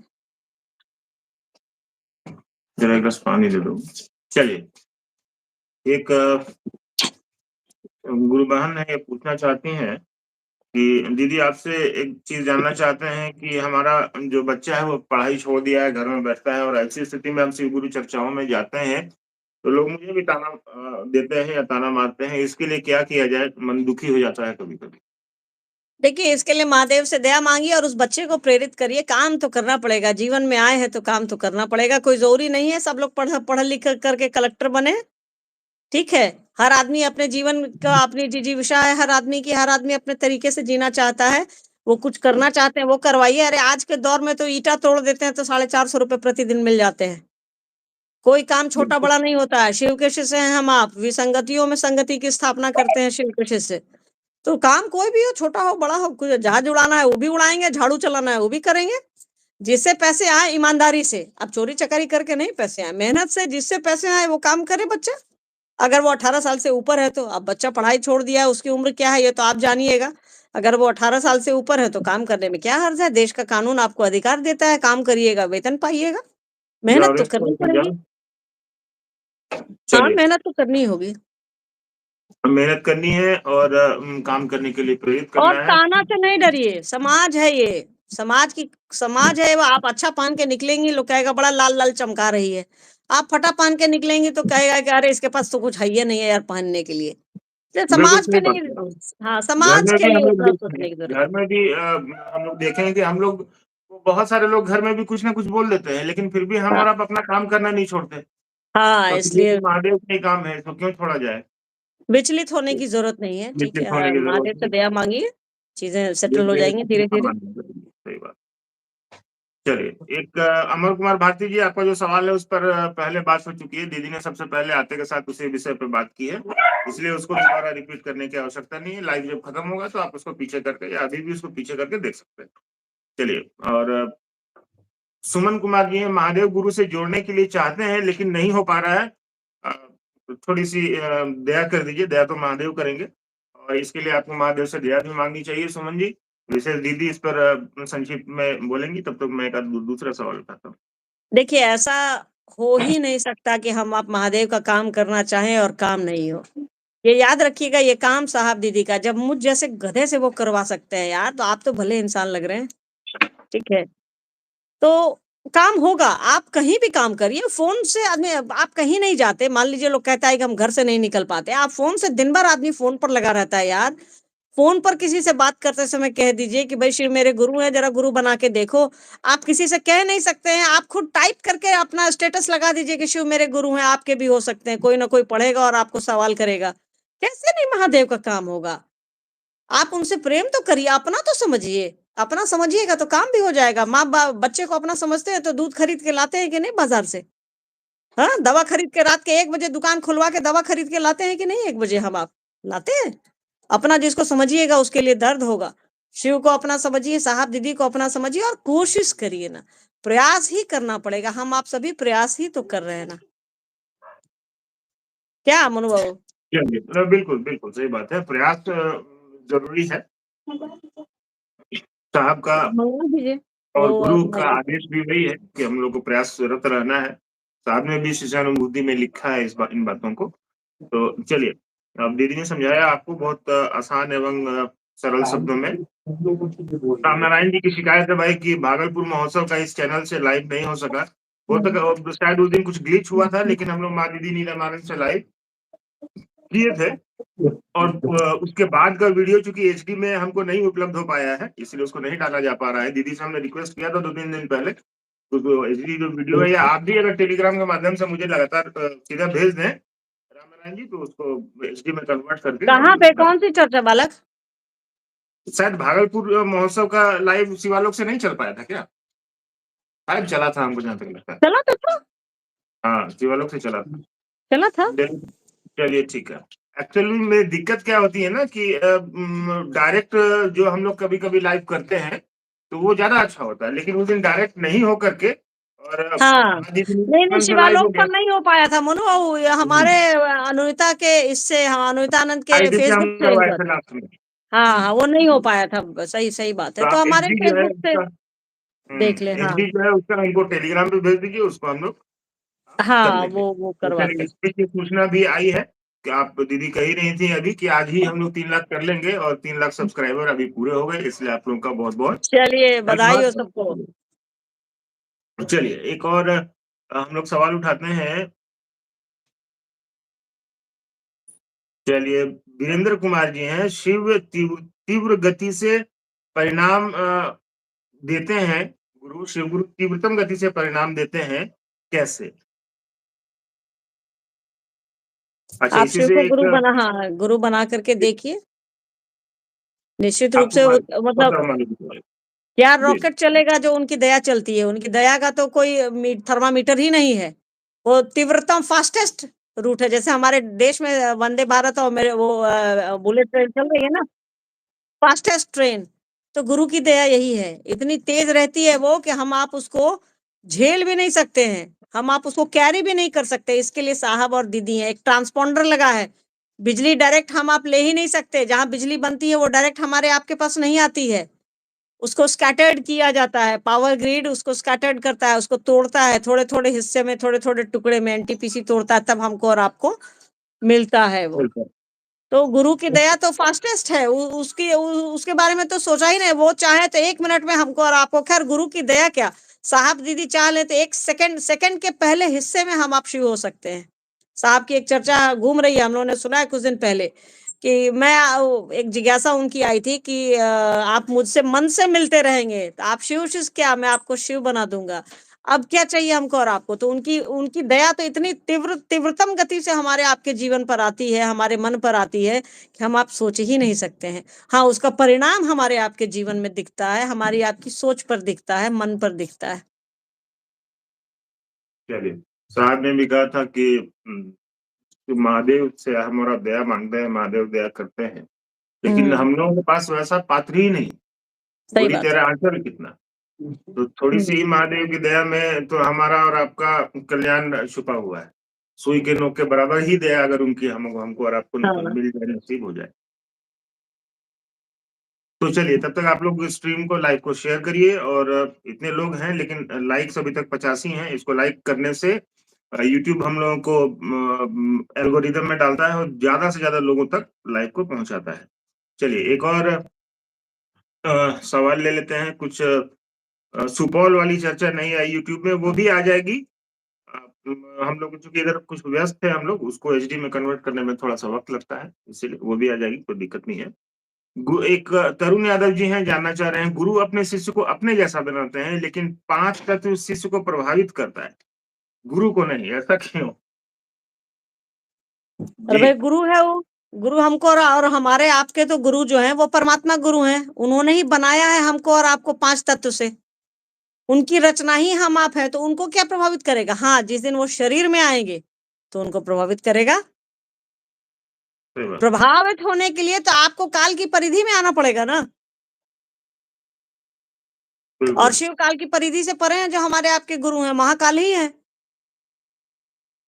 जरा एक गिलास पानी दे दो। चलिए, एक गुरु बहन है, ये पूछना चाहती हैं कि दीदी आपसे एक चीज़ जानना चाहते हैं कि हमारा जो बच्चा है वो पढ़ाई छोड़ दिया है, घर में बैठता है और ऐसी स्थिति में हम शिव गुरु चर्चाओं में जाते हैं, तो लोग मुझे भी ताना देते हैं या ताना मारते हैं, इसके लिए क्या किया जाए? मन दुखी हो जाता है कभी-कभी। देखिए, इसके लिए महादेव से दया माँगिए और उस बच्चे को प्रेरित करिए, काम तो करना पड़ेगा, जीवन में आए हैं तो काम तो करना पड़ेगा, कोई ज़रूरी नहीं है सब लोग पढ़ लिख करके कलेक्टर बने, ठीक है? हर आदमी अपने जीवन का अपनी जिजीविषा है हर आदमी की, हर आदमी अपने तरीके से जीना चाहता है, वो कुछ करना चाहते हैं वो करवाइए। अरे आज के दौर में तो ईंटा तोड़ देते हैं तो ₹450 प्रतिदिन मिल जाते हैं। कोई काम छोटा-बड़ा नहीं होता है, शिव के शिष्य हैं हम आप, विसंगतियों में संगति की स्थापना करते हैं शिव के शिष्य। तो काम कोई भी हो, छोटा हो, बड़ा हो, कुछ जहाज उड़ाना है वो भी उड़ाएँगे, झाड़ू चलाना है वो भी करेंगे। जिससे पैसे आए ईमानदारी से, अब चोरी-चकारी करके नहीं पैसे आए, मेहनत से जिससे पैसे आए वो काम करे बच्चा। अगर वो 18 साल से ऊपर है तो, अब बच्चा पढ़ाई छोड़ दिया है, उसकी उम्र क्या है ये तो आप जानिएगा। अगर वो 18 साल से ऊपर है तो काम करने में क्या हर्ज है? देश का कानून आपको अधिकार देता है, काम करिएगा, वेतन पाइएगा। मेहनत तो जावेद को करनी समझा। पड़ेगी। हाँ, चलिए, मेहनत तो करनी ही होगी। मेहनत करनी है और काम करने के लिए प्रेरित और करना है। ताना से नहीं डरिए, समाज है ये, समाज है वो आप अच्छा पहन के निकलेंगी, लोग कहेगा बड़ा लाल-लाल चमका रही है। आप फटा पहन के निकलेंगी तो कहेगा कि अरे इसके पास तो कुछ है ही नहीं है यार पहनने के लिए। ये बिल्कुल समाज सही पे बात नहीं है। हाँ, घर समाज में के भी हम लिए लोग उतना देखते सोचने की हैं, ज़रूरत घर में भी हम लोग देखें कि हम लोग बहुत सारे लोग घर में भी कुछ ना कुछ बोल देते हैं, लेकिन फिर भी हम हाँ, और आप अपना काम करना नहीं छोड़ते। हाँ, बस ये इसलिए कि महादेव का ही काम है, तो क्यों छोड़ा जाए? विचलित होने की ज़रूरत नहीं है, ठीक निश्चित है? होने की महादेव ज़रूरत से नहीं दया माँगिए, चीज़ें सेटल हो है। जाएँगी धीरे-धीरे। सही बात। चलिए, एक अमर कुमार भारती जी, आपका जो सवाल है उस पर पहले बात हो चुकी है। दीदी ने सबसे पहले आते के साथ उसी विषय पे बात की है, इसलिए उसको दोबारा रिपीट करने की आवश्यकता नहीं है। लाइव जब खत्म होगा तो आप उसको पीछे करके या अभी भी उसको पीछे करके देख सकते हैं। चलिए, और सुमन कुमार जी हैं, महादेव गुरु से जोड़ने के लिए चाहते हैं लेकिन नहीं हो पा रहा है। अ, थोड़ी-सी दया कर दीजिए, दया तो महादेव करेंगे और इसके लिए आपको महादेव से दया भी माँगनी चाहिए सुमन जी। वैसे दीदी इस पर संक्षिप्त में बोलेंगी, तब तक मैं एक आध दूसरा सवाल उठाता हूँ। देखिए, ऐसा हो ही नहीं सकता कि हम आप महादेव का काम करना चाहें और काम नहीं हो। ये याद रखिएगा ये काम साहब दीदी का जब मुझ जैसे गधे से वो करवा सकते हैं यार, तो आप तो भले इंसान लग रहे हैं, ठीक है? तो काम होगा, आप कहीं भी काम करिए, फ़ोन से आदमी आप कहीं नहीं जाते, मान लीजिए लोग कहता है कि हम घर से नहीं निकल पाते, आप फ़ोन से दिन भर आदमी फ़ोन पर लगा रहता है यार। फ़ोन पर किसी से बात करते समय कह दीजिए कि भई शिव मेरे गुरु हैं, ज़रा गुरु बना के देखो। आप किसी से कह नहीं सकते हैं, आप खुद टाइप करके अपना स्टेटस लगा दीजिए कि शिव मेरे गुरु हैं, आपके भी हो सकते हैं, कोई ना कोई पढ़ेगा और आपको सवाल करेगा। कैसे नहीं महादेव का काम होगा? आप उनसे प्रेम तो करिए, अपना तो समझिए। अपना समझिएगा तो काम भी हो जाएगा। माँ बा बच्चे को अपना समझते हैं तो दूध खरीद के लाते हैं कि नहीं बाज़ार से? हाँ, दवा खरीद के रात के 1 बजे दुकान खुलवा के दवा खरीद के लाते हैं कि नहीं 1 बजे हम आप? लाते हैं? अपना जिसको समझिएगा उसके लिए दर्द होगा। शिव को अपना समझिए, साहब दीदी को अपना समझिए और कोशिश करिए ना। प्रयास ही करना पड़ेगा। हम आप सभी प्रयास ही तो कर रहे हैं ना। क्या मनु बाबू? चलिए, बिल्कुल, बिल्कुल सही बात है। प्रयास ज़रूरी है। साहब का मँगवा दीजिए। और वो गुरु का महादेव आदेश भी वही है कि हम लोग को प्रयासरत रहना है। साहब ने भी शिष्यानुभूति में लिखा है इन बातों को। तो चलिए, अब दीदी ने समझाया आपको बहुत आसान एवं सरल शब्दों में। राम नारायण जी की शिकायत है भाई कि भागलपुर महोत्सव का इस चैनल से लाइव नहीं हो सका। हो सका शायद उस दिन कुछ ग्लिच हुआ था, लेकिन हम लोग माँ दीदी नीलम से लाइव किए थे और उसके बाद का वीडियो चूँकि एचडी में हमको नहीं उपलब्ध हो पाया है, इसलिए उसको नहीं डाला जा पा रहा है। दीदी से हमने रिक्वेस्ट किया था 2-3 दिन पहले, तो एचडी जो वीडियो है या आप भी अगर टेलीग्राम के माध्यम से मुझे लगातार सीधा भेज दें, रामनारायण जी, तो उसको एचडी में कन्वर्ट करके कहाँ हम पे कौन-सी चर्चा बालक? शायद भागलपुर महोत्सव का लाइव शिवालोक से नहीं चल पाया था क्या? शायद चला था हमको जहाँ तक लगता है। चला तो था, हाँ, शिवालोक से चला था। चला था। चलिए ठीक है। एक्चुअली में दिक्कत क्या होती है ना कि डायरेक्ट जो हम लोग कभी-कभी लाइव करते हैं, तो वो ज़्यादा अच्छा होता है। लेकिन उस दिन डायरेक्ट नहीं हो करके और हाँ, आज इतनी नहीं, तुरंत लाइव हो शिवालोक गया। पर नहीं हो पाया था मनु, ये हमारे अनुष्का के इससे, अनुष्ठानंद के आईडी से हम फेसबुक से करवाए हुआ थे था। लास्ट में। हाँ, वो नहीं हो पाया था, सही बात है। तो तो आप हमारे एचडी जो है फेसबुक से उसका देख लें। हाँ, एचडी जो है उसका हमको टेलीग्राम पे भेज दीजिए, उसको हम लोग कर हाँ, लेंगे। वो तो करवाते चलिए, हैं। इस पे की सूचना भी आई है कि आप दीदी कह ही रही थी अभी कि आज ही हम लोग 3 लाख कर लेंगे, और 3 लाख सब्सक्राइबर अभी पूरे हो गए, इसलिए आप लोगों का बहुत बहुत चलिए, बधाई हो सबको। धन्यवाद। चलिए एक और हम लोग सवाल उठाते हैं। चलिए, वीरेंद्र कुमार जी हैं, शिव तीव्र तीव्र गति से परिणाम देते हैं, गुरु शिव गुरु तीव्रतम गति से परिणाम देते हैं, कैसे? अच्छा, आप इसी शिव से को एक हाँ, गुरु बना करके देखिए, निश्चित रूप आपको से मतलब पता मालूम है। क्या जी, रॉकेट चलेगा जो उनकी दया चलती है, उनकी दया का तो कोई थर्मामीटर ही नहीं है। वो तीव्रतम फास्टेस्ट रूट है, जैसे हमारे देश में वंदे भारत और मेरे वो बुलेट ट्रेन चल रही है ना, फास्टेस्ट ट्रेन। तो गुरु की दया यही है, इतनी तेज रहती है वो कि हम आप उसको झेल भी नहीं सकते हैं, हम आप उसको कैरी भी नहीं कर सकते। इसके लिए साहब और दीदी हैं, एक ट्रांसपोंडर लगा है, बिजली डायरेक्ट हम आप ले ही नहीं सकते, जहां बिजली बनती है वो डायरेक्ट हमारे आपके पास नहीं आती है, उसको स्कैटर्ड किया जाता है, पावर ग्रिड उसको स्कैटर्ड करता है, उसको तोड़ता है थोड़े थोड़े हिस्से में, थोड़े थोड़े टुकड़े में एनटीपीसी तोड़ता है, तब हमको और आपको मिलता है वो। बिल्कुल। तो गुरु की दया तो फास्टेस्ट है, उसके बारे में तो सोचा ही नहीं, वो चाहे तो 1 मिनट में हमको और आपको, खैर गुरु की दया क्या, साहब दीदी चाह ले तो 1 सेकंड के पहले हिस्से में हम आप शिव हो सकते हैं। साहब की एक चर्चा घूम रही है, हम लोगों ने सुना है कुछ दिन पहले कि मैं एक जिज्ञासा उनकी आई थी कि आप मुझसे मन से मिलते रहेंगे तो आप शिव शिव क्या, मैं आपको शिव बना दूंगा, अब क्या चाहिए हमको और आपको। तो उनकी उनकी दया तो इतनी तीव्रतम गति से हमारे आपके जीवन पर आती है, हमारे मन पर आती है कि हम आप सोच ही नहीं सकते हैं। हाँ, उसका परिणाम हमारे आपके जीवन में दिखता है, हमारी आपकी सोच पर दिखता है, मन पर दिखता है। चलिए, साहब ने भी कहा था कि कि महादेव से हमारा दया मांगते हैं, महादेव दया करते हैं, लेकिन हम्म, हम लोगों के पास वैसा पात्र ही नहीं। सही गोरी बात तेरा है। आंचल कितना। तो थोड़ी सी ही महादेव की दया में तो हमारा और आपका कल्याण छुपा हुआ है। सुई के नोक के बराबर ही दया अगर उनकी हमको और आपको हाँ, मिल जाए, नसीब हो जाए। तो चलिए, तब तक आप लोग स्ट्रीम को लाइव को शेयर करिए, और इतने लोग हैं लेकिन लाइक्स अभी तक 50 ही हैं। इसको लाइक करने से यूट्यूब हम लोगों को एल्गोरिदम में डालता है और ज्यादा से ज्यादा लोगों तक लाइव को पहुंचाता है। चलिए एक और सवाल ले लेते हैं। कुछ सुपौल वाली चर्चा नहीं आई यूट्यूब में, वो भी आ जाएगी। हम लोग चूंकि इधर कुछ व्यस्त थे, हम लोग उसको एचडी में कन्वर्ट करने में थोड़ा सा वक्त लगता है, इसीलिए वो भी आ जाएगी, कोई दिक्कत नहीं है। एक तरुण यादव जी हैं, जानना चाह रहे हैं, गुरु अपने शिष्य को अपने जैसा बनाते हैं लेकिन 5 तत्व शिष्य को प्रभावित करता है, गुरु को नहीं, ऐसा क्यों? अरे जी, भाई, गुरु है वो, गुरु हमको और हमारे आपके तो गुरु जो हैं वो परमात्मा गुरु हैं, उन्होंने ही बनाया है हमको और आपको 5 तत्व से, उनकी रचना ही हम आप है, तो उनको क्या प्रभावित करेगा? हाँ, जिस दिन वो शरीर में आएंगे तो उनको प्रभावित करेगा। सही बात। प्रभावित होने के लिए तो आपको काल की परिधि में आना पड़ेगा ना, और बिल्कुल शिव काल की परिधि से परे हैं जो हमारे आपके गुरु हैं, महाकाल ही है,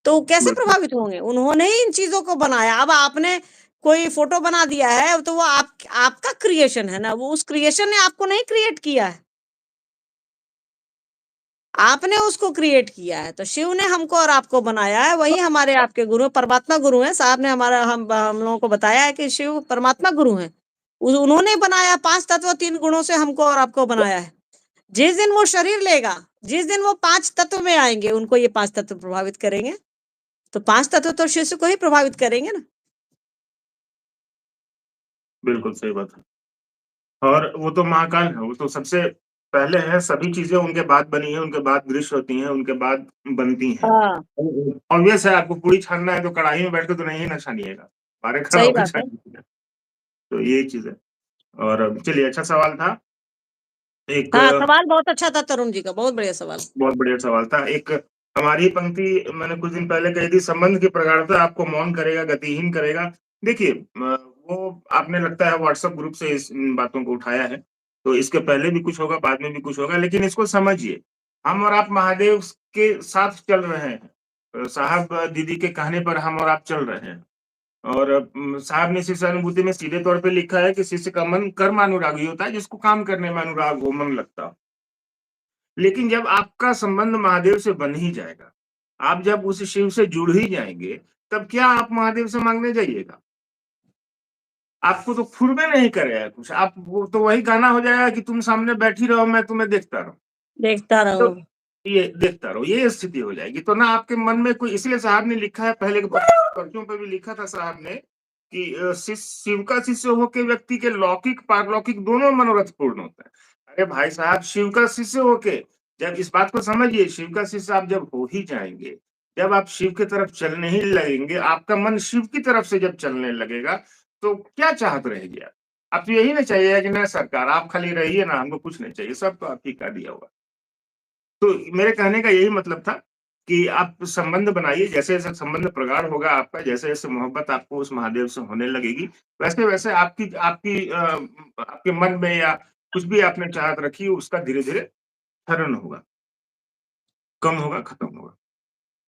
तो कैसे बिल्कुल प्रभावित होंगे? उन्होंने ही इन चीजों को बनाया। अब आपने कोई फोटो बना दिया है तो वो आपका क्रिएशन है ना, वो उस क्रिएशन ने आपको नहीं क्रिएट किया है, आपने उसको क्रिएट किया है। तो शिव ने हमको और आपको बनाया है, वही हमारे आपके गुरु परमात्मा गुरु हैं। साहब ने हमारा हम लोगों को बताया है कि शिव परमात्मा गुरु हैं, उन्होंने बनाया 5 तत्व 3 गुणों से हमको और आपको बनाया है। जिस दिन वो शरीर लेगा, जिस दिन वो 5 तत्व में आएंगे, उनको ये 5 तत्व प्रभावित करेंगे, तो 5 तत्व तो शिष्य को ही प्रभावित करेंगे ना। बिल्कुल सही बात है। और वो तो महाकाल है, वो तो सबसे पहले है, सभी चीजें उनके बाद बनी है, उनके बाद दृश्य होती हैं, उनके बाद बनती हैं। हाँ, ऑब्वियस है, आपको पूरी छानना है तो कढ़ाई में बैठ के तो नहीं ना छानिएगा, बाहर खड़ा सही होकर बात है। छानिएगा। तो यही चीज है। और चलिए, अच्छा सवाल था एक, हाँ, सवाल बहुत अच्छा था तरुण जी का, बहुत बढ़िया सवाल। बहुत बढ़िया सवाल था एक। हमारी पंक्ति मैंने कुछ दिन पहले कही थी, संबंध की प्रगाढ़ता आपको मौन करेगा, गतिहीन करेगा। देखिए, वो आपने लगता है व्हाट्सएप ग्रुप से इन बातों को उठाया है, तो इसके पहले भी कुछ होगा, बाद में भी कुछ होगा, लेकिन इसको समझिए। हम और आप महादेव के साथ चल रहे हैं। साहब दीदी के कहने पर हम और आप चल रहे हैं। और साहब ने शिष्य अनुभूति में सीधे तौर पे लिखा है कि शिष्य का मन कर्मानुरागी होता है, जिसको काम करने में अनुराग हो, मन लगता हो। लेकिन जब आपका संबंध महादेव से बन ही जाएगा, आप जब उस शिव से जुड़ ही जाएँगे, तब क्या आप महादेव से माँगने जाइएगा? आपको तो फुर्बे नहीं करेगा कुछ। आप वो तो वही गाना हो जाएगा कि तुम सामने बैठी रहो, मैं तुम्हें देखता रहूँ। देखता तो रहो। ये देखता रहो, ये स्थिति हो जाएगी। तो ना आपके मन में कोई, इसलिए साहब ने लिखा है, पहले के पर्चों पे भी लिखा था साहब ने कि शिव का शिष्य होके व्यक्ति के लौकिक, पारलौकिक दोनों मनोरथ पूर्ण होता है। अरे भाई साहब, शिव का शिष्य होके, जब इस बात को समझिए, शिव का शिष्य आप जब हो ही जाएँगे, जब आप शिव की तरफ चलने ही लगेंगे, आपका मन शिव की तरफ से जब चलने लगेगा, तो क्या चाहत रहेगी आप? आप तो यही ना चाहिए कि नहीं सरकार आप खाली रहिए ना, हमको कुछ नहीं चाहिए, सब तो आप ही का दिया हुआ। तो मेरे कहने का यही मतलब था कि आप संबंध बनाइए, जैसे-जैसे संबंध प्रगाढ़ होगा आपका, जैसे-जैसे मोहब्बत आपको उस महादेव से होने लगेगी, वैसे-वैसे आपकी आपकी आपके मन में या कुछ भी आपने चाहत रखी है, उसका धीरे-धीरे हरण होगा, कम होगा, खत्म होगा।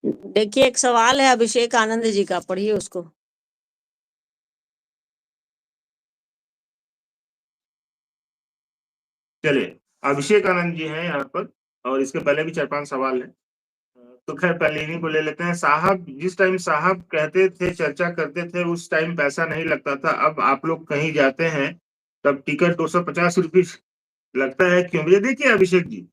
देखिए, एक सवाल है अभिषेक आनंद जी का, पढ़िए उसको। चलिए, अभिषेक आनंद जी हैं यहाँ पर और इसके पहले भी 4-5 सवाल हैं। तो खैर पहले इन्हीं को ले लेते हैं। साहब, जिस टाइम साहब कहते थे, चर्चा करते थे, उस टाइम पैसा नहीं लगता था। अब आप लोग कहीं जाते हैं, तब टिकट 250 रुपीस लगता है, क्यों? ये देखिए अभिषेक जी,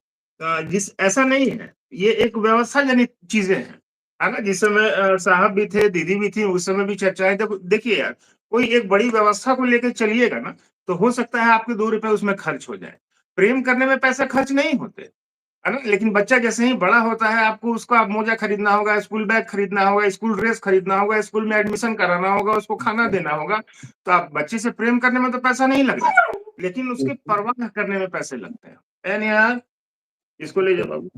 जिस ऐसा नहीं है, ये एक व्यवस्था जनित चीज़ें हैं, है ना? जिस समय साहब भी थे, दीदी भी थी, उस समय भी चर्चाएँ देखो देखिए यार, कोई एक बड़ी व्यवस्था को लेके चलिएगा ना, तो हो सकता है आपके 2 रुपए उसमें खर्च हो जाएँ। प्रेम करने में पैसे खर्च नहीं होते। है ना? लेकिन बच्चा जैसे ही बड़ा होता है, आपको उसका मोजा खरीदना होगा, स्कूल बैग खरीदना होगा, स्कूल ड्रेस खरीदना होगा, स्कूल में एडमिशन कराना होगा, उसको खाना देना होगा। तो आप बच्चे से प्रेम करने में तो पैसा नहीं लग रहा है, लेकिन उसकी परवाह करने में पैसे लगते हैं। "ए निहार, इसको ले जाओ बाबू।"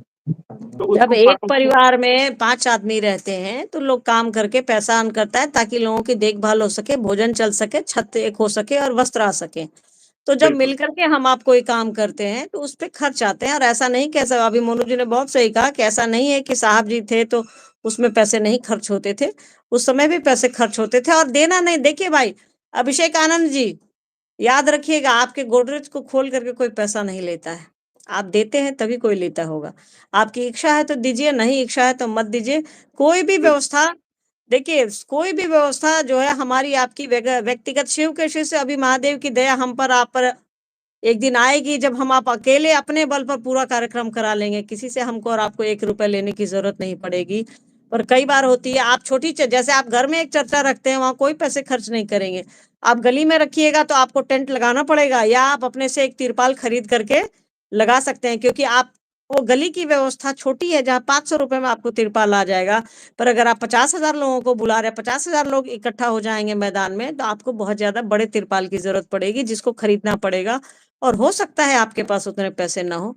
तो जब उसको एक उसको परिवार में 5 आदमी रहते हैं, तो लोग काम करके पैसा अर्न करता है ताकि लोगों की देखभाल हो सके, भोजन चल सके, छत एक हो सके और वस्त्र आ सके। तो जब बिल्कुल, मिलकर के हम आप कोई काम करते हैं, तो उस पे खर्च आते हैं और ऐसा नहीं कह स अभी मोनू जी ने बहुत सही कहा कि ऐसा नहीं है कि साहब जी थे तो उसमें पैसे नहीं खर्च होते थे। उस समय भी पैसे खर्च होते थे और देना नहीं देखिए भाई, अभिषेक आनंद जी, याद रखिएगा आपके गोदरेज को खोल करके कोई पैसा नहीं लेता है। आप देते हैं तभी कोई लेता होगा। आपकी इच्छा है तो दीजिए, नहीं इच्छा है तो मत दीजिए। कोई भी बिल्कुल, व्यवस्था देखिए, कोई भी व्यवस्था जो है हमारी आपकी व्यक्तिगत शिव के शिष्य अभी महादेव की दया हम पर आप पर एक दिन आएगी जब हम आप अकेले अपने बल पर पूरा कार्यक्रम करा लेंगे। किसी से हमको और आपको ₹1 लेने की ज़रूरत नहीं पड़ेगी। पर कई बार होती है आप छोटी च जैसे आप घर में एक चर्चा रखते हैं, वहाँ कोई पैसे खर्च नहीं करेंगे। आप गली में रखिएगा तो आपको टेंट लगाना पड़ेगा या आप अपने से एक तिरपाल खरीद करके लगा सकते हैं क्योंकि आप वो गली की व्यवस्था छोटी है जहाँ ₹500 में आपको तिरपाल आ जाएगा। पर अगर आप 50,000 लोगों को बुला रहे हैं, 50,000 लोग इकट्ठा हो जाएँगे मैदान में, तो आपको बहुत ज़्यादा बड़े तिरपाल की ज़रूरत पड़ेगी जिसको खरीदना पड़ेगा और हो सकता है आपके पास उतने पैसे ना हो,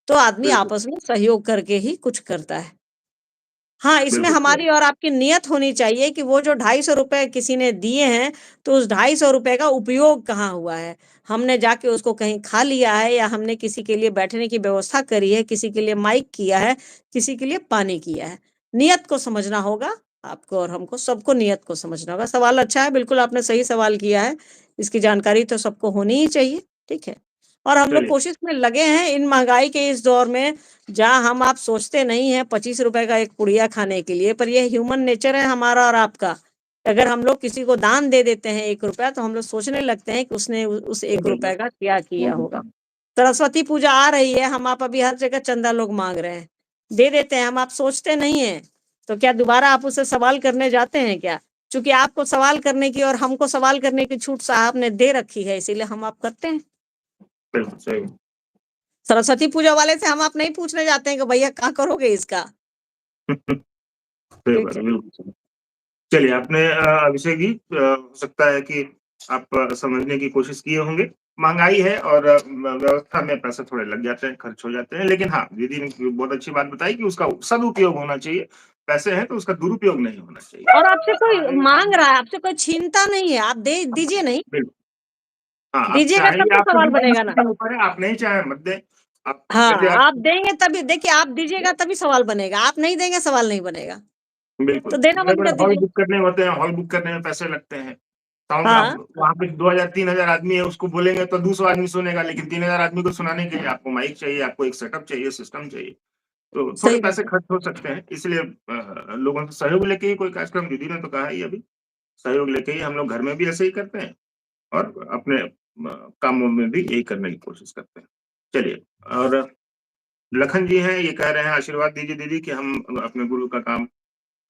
तो आदमी बिल्कुल, आपस में सहयोग करके ही कुछ करता है। हाँ, इसमें बिल्कुल सही। हमारी और आपकी नियत होनी चाहिए कि वो जो ₹250 किसी ने दिए हैं, तो उस ₹250 का उपयोग कहाँ हुआ है? हमने जाके उसको कहीं खा लिया है या हमने किसी के लिए बैठने की व्यवस्था करी है, किसी के लिए माइक किया है, किसी के लिए पानी किया है। नियत को समझना होगा, आपको और हमको, सबको नियत को समझना होगा। सवाल अच्छा है, बिल्कुल आपने सही सवाल किया है। इसकी जानकारी तो सबको होनी ही चाहिए, ठीक है? और हम लोग चलिए, कोशिश में लगे हैं इन महँगाई के इस दौर में जहाँ हम आप सोचते नहीं हैं ₹25 का एक पुड़िया खाने के लिए, पर ये ह्यूमन नेचर है हमारा और आपका। अगर हम लोग किसी को दान दे देते हैं ₹1 तो हम लोग सोचने लगते हैं कि उसने उस ₹1 का क्या किया होगा। सरस्वती पूजा आ रही है, हम आप अभी हर जगह चंदा लोग माँग रहे हैं। दे देते हैं, हम आप सोचते नहीं हैं। तो क्या दोबारा आप उससे सवाल करने जाते हैं क्या? चूँकि आपको सवाल करने की और हमको सवाल करने की छूट साहब ने दे रखी है, इसीलिए हम आप करते हैं। बिल्कुल सही। सरस्वती पूजा वाले से हम आप नहीं पूछने जाते हैं कि भैया क्या करोगे इसका? सही ठीक बात है। है, बिल्कुल। चलिए, आपने अभिषेक जी, हो सकता है कि आप समझने की कोशिश किए होंगे। महँगाई है और व्यवस्था में पैसे थोड़े लग जाते हैं, खर्च हो जाते हैं। लेकिन हाँ, दीदी ने बहुत अच्छी बात बताई कि उसका सदुपयोग होना चाहिए। पैसे हैं तो उसका दुरुपयोग नहीं होना चाहिए। और आपसे कोई माँग रहा है, आपसे कोई छीनता नहीं है, आप दे दीजिए नहीं, बिल्कुल, हाँ, आप दीजिएगा चाहेंगे तब तो आपके सवाल ऊपर बनेगा ना। है, आप नहीं चाहें मत दें। आप हाँ, जैसे आप देंगे तभी, देखिए आप दीजिएगा तभी सवाल बनेगा, आप नहीं देंगे सवाल नहीं बनेगा। बिल्कुल, तो देना बंद बड़े-बड़े कर हॉल दीजिए। बुक करने होते हैं, हॉल बुक करने में पैसे लगते हैं। साउंड हाँ, अब वहाँ पे 2000-3000 आदमी है, उसको बोलेंगे तो 200 आदमी सुनेगा, लेकिन 3000 आदमी को सुनाने के लिए आपको माइक चाहिए, आपको एक सेटअप चाहिए, सिस्टम चाहिए। तो थोड़े सही बात पैसे है। खर्च हो सकते हैं, इसलिए लोगों से सहयोग लेके ही कोई कार्यक्रम दीदी ने तो कहा ही अभी, सहयोग लेके ही हम लोग घर में भी ऐसे ही करते हैं और अपने कामों में भी यही करने की कोशिश करते हैं। चलिए और लखन जी हैं, ये कह रहे हैं आशीर्वाद दीजिए दीदी कि हम अपने गुरु का काम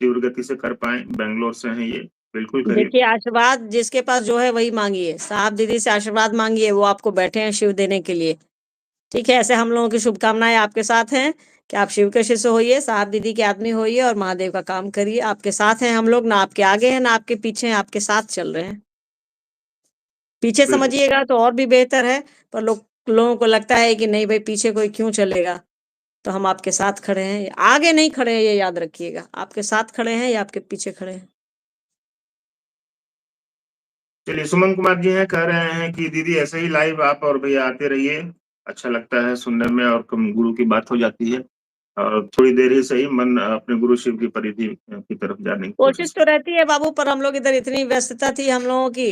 तीव्र गति से कर पाएँ, बैंगलोर से हैं ये, बिल्कुल करिए। देखिए आशीर्वाद जिसके पास जो है वही माँगिए, साहब दीदी से आशीर्वाद माँगिए, वो आपको बैठे हैं शिव देने के लिए। ठीक है, ऐसे हम लोगों की शुभकामनाएँ आपके साथ हैं कि आप शिव के शिष्य होइए, साहब दीदी के आदमी होइए और महादेव का काम करिए। आपके साथ हैं हम लोग, ना आपके आगे हैं, ना आपके पीछे हैं, आपके साथ चल रहे हैं। पीछे बिल्कुल, समझिएगा तो और भी बेहतर है, पर लोगों को लगता है कि नहीं भई पीछे कोई क्यों चलेगा? तो हम आपके साथ खड़े हैं, आगे नहीं खड़े हैं ये याद रखिएगा। आपके साथ खड़े हैं या आपके पीछे खड़े हैं। चलिए सुमन कुमार जी हैं, कह रहे हैं कि दीदी ऐसे ही लाइव आप और भैया आते रहिए, अच्छा लगता है सुनने में और कम गुरु की बात हो जाती है और थोड़ी देर ही सही मन अपने गुरु शिव की परिधि की तरफ जाने की कोशिश कोशिश तो रहती है बाबू, पर हम लोग इधर इतनी व्यस्तता थी हम लोगों की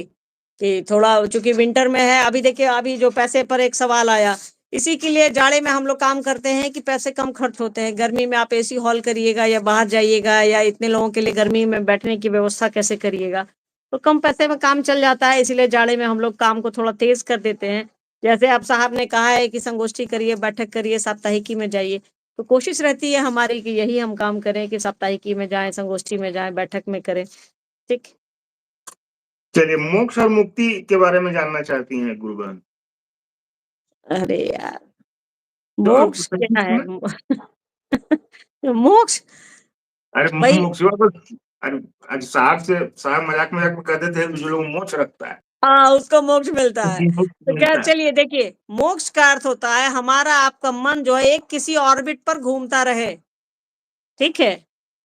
कि थोड़ा चूंकि विंटर में है। अभी देखिए अभी जो पैसे पर एक सवाल आया, इसी के लिए जाड़े में हम लोग काम करते हैं कि पैसे कम खर्च होते हैं। गर्मी में आप एसी हॉल करिएगा या बाहर जाइएगा या इतने लोगों के लिए गर्मी में बैठने की व्यवस्था कैसे करिएगा, तो कम पैसे में काम चल जाता है। इसीलिए जाड़े में हम लोग काम को थोड़ा तेज कर देते हैं। जैसे अब साहब ने कहा है कि संगोष्ठी करिए, बैठक करिए, साप्ताहिकी में जाइए, तो कोशिश रहती है हमारी कि यही हम काम करें कि साप्ताहिकी में जाएँ, संगोष्ठी में जाएँ, बैठक में करें। ठीक। चलिए मोक्ष और मुक्ति के बारे में जानना चाहती हैं गुरु बहन। अरे यार! क्यों मोक्ष सही क्या है? सुना? मोक्ष अरे भई मोक्षियों को अरे आज साहब मजाक-मजाक में कह देते हैं कि जो लोग मोक्ष रखता है, हाँ, उसको मोक्ष मिलता है। मोक्ष तो क्या मिलता है। चलिए देखिए, मोक्ष का अर्थ होता है हमारा आपका मन जो है एक किसी ऑर्बिट पर घूमता रहे, ठीक है?